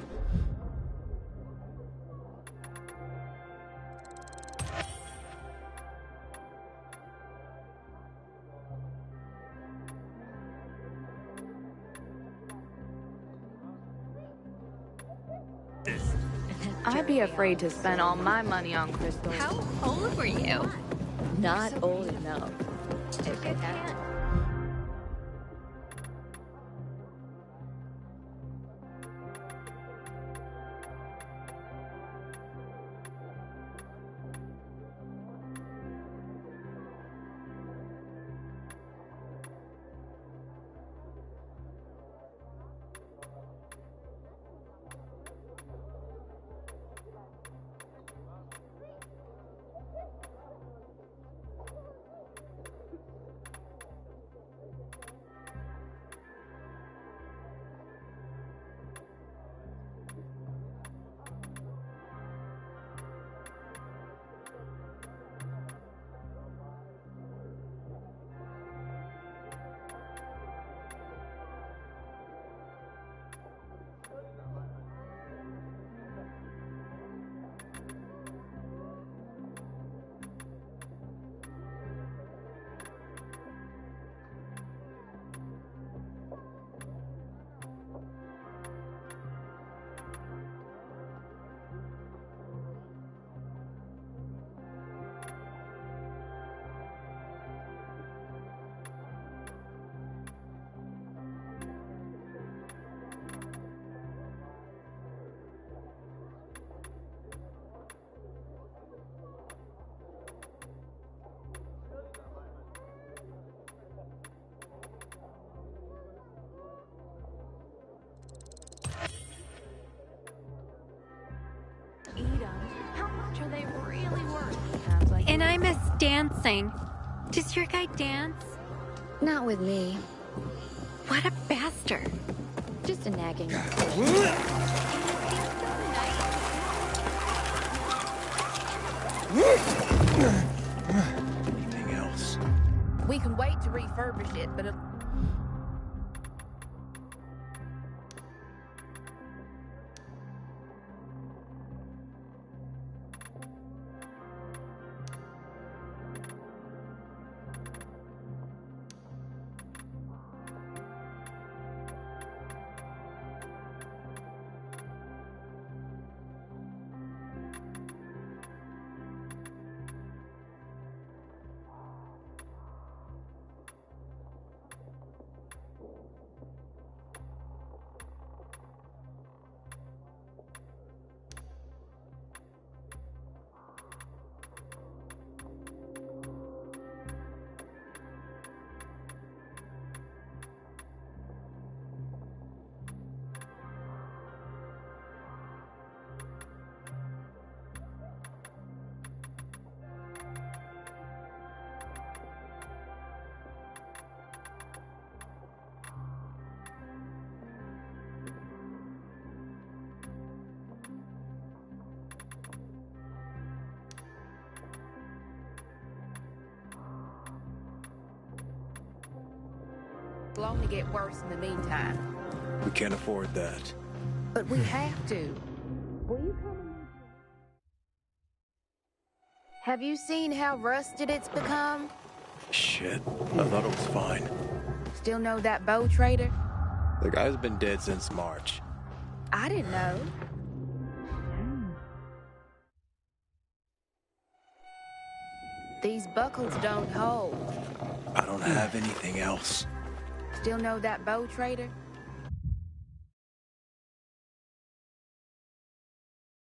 I'd be afraid to spend all my money on crystals. How old were you? Not old enough. If it had. How much are they really worth? Sounds like And I miss dancing. Does your guy dance? Not with me. What a bastard. Just a nagging. Anything else? We can wait to refurbish it, but will only get worse in the meantime. We can't afford that. But we have to. Will you come? Have you seen how rusted it's become? Shit, I thought it was fine. Still know that bow trader? The guy's been dead since March. I didn't know. These buckles don't hold. I don't have anything else. Still know that bow trader?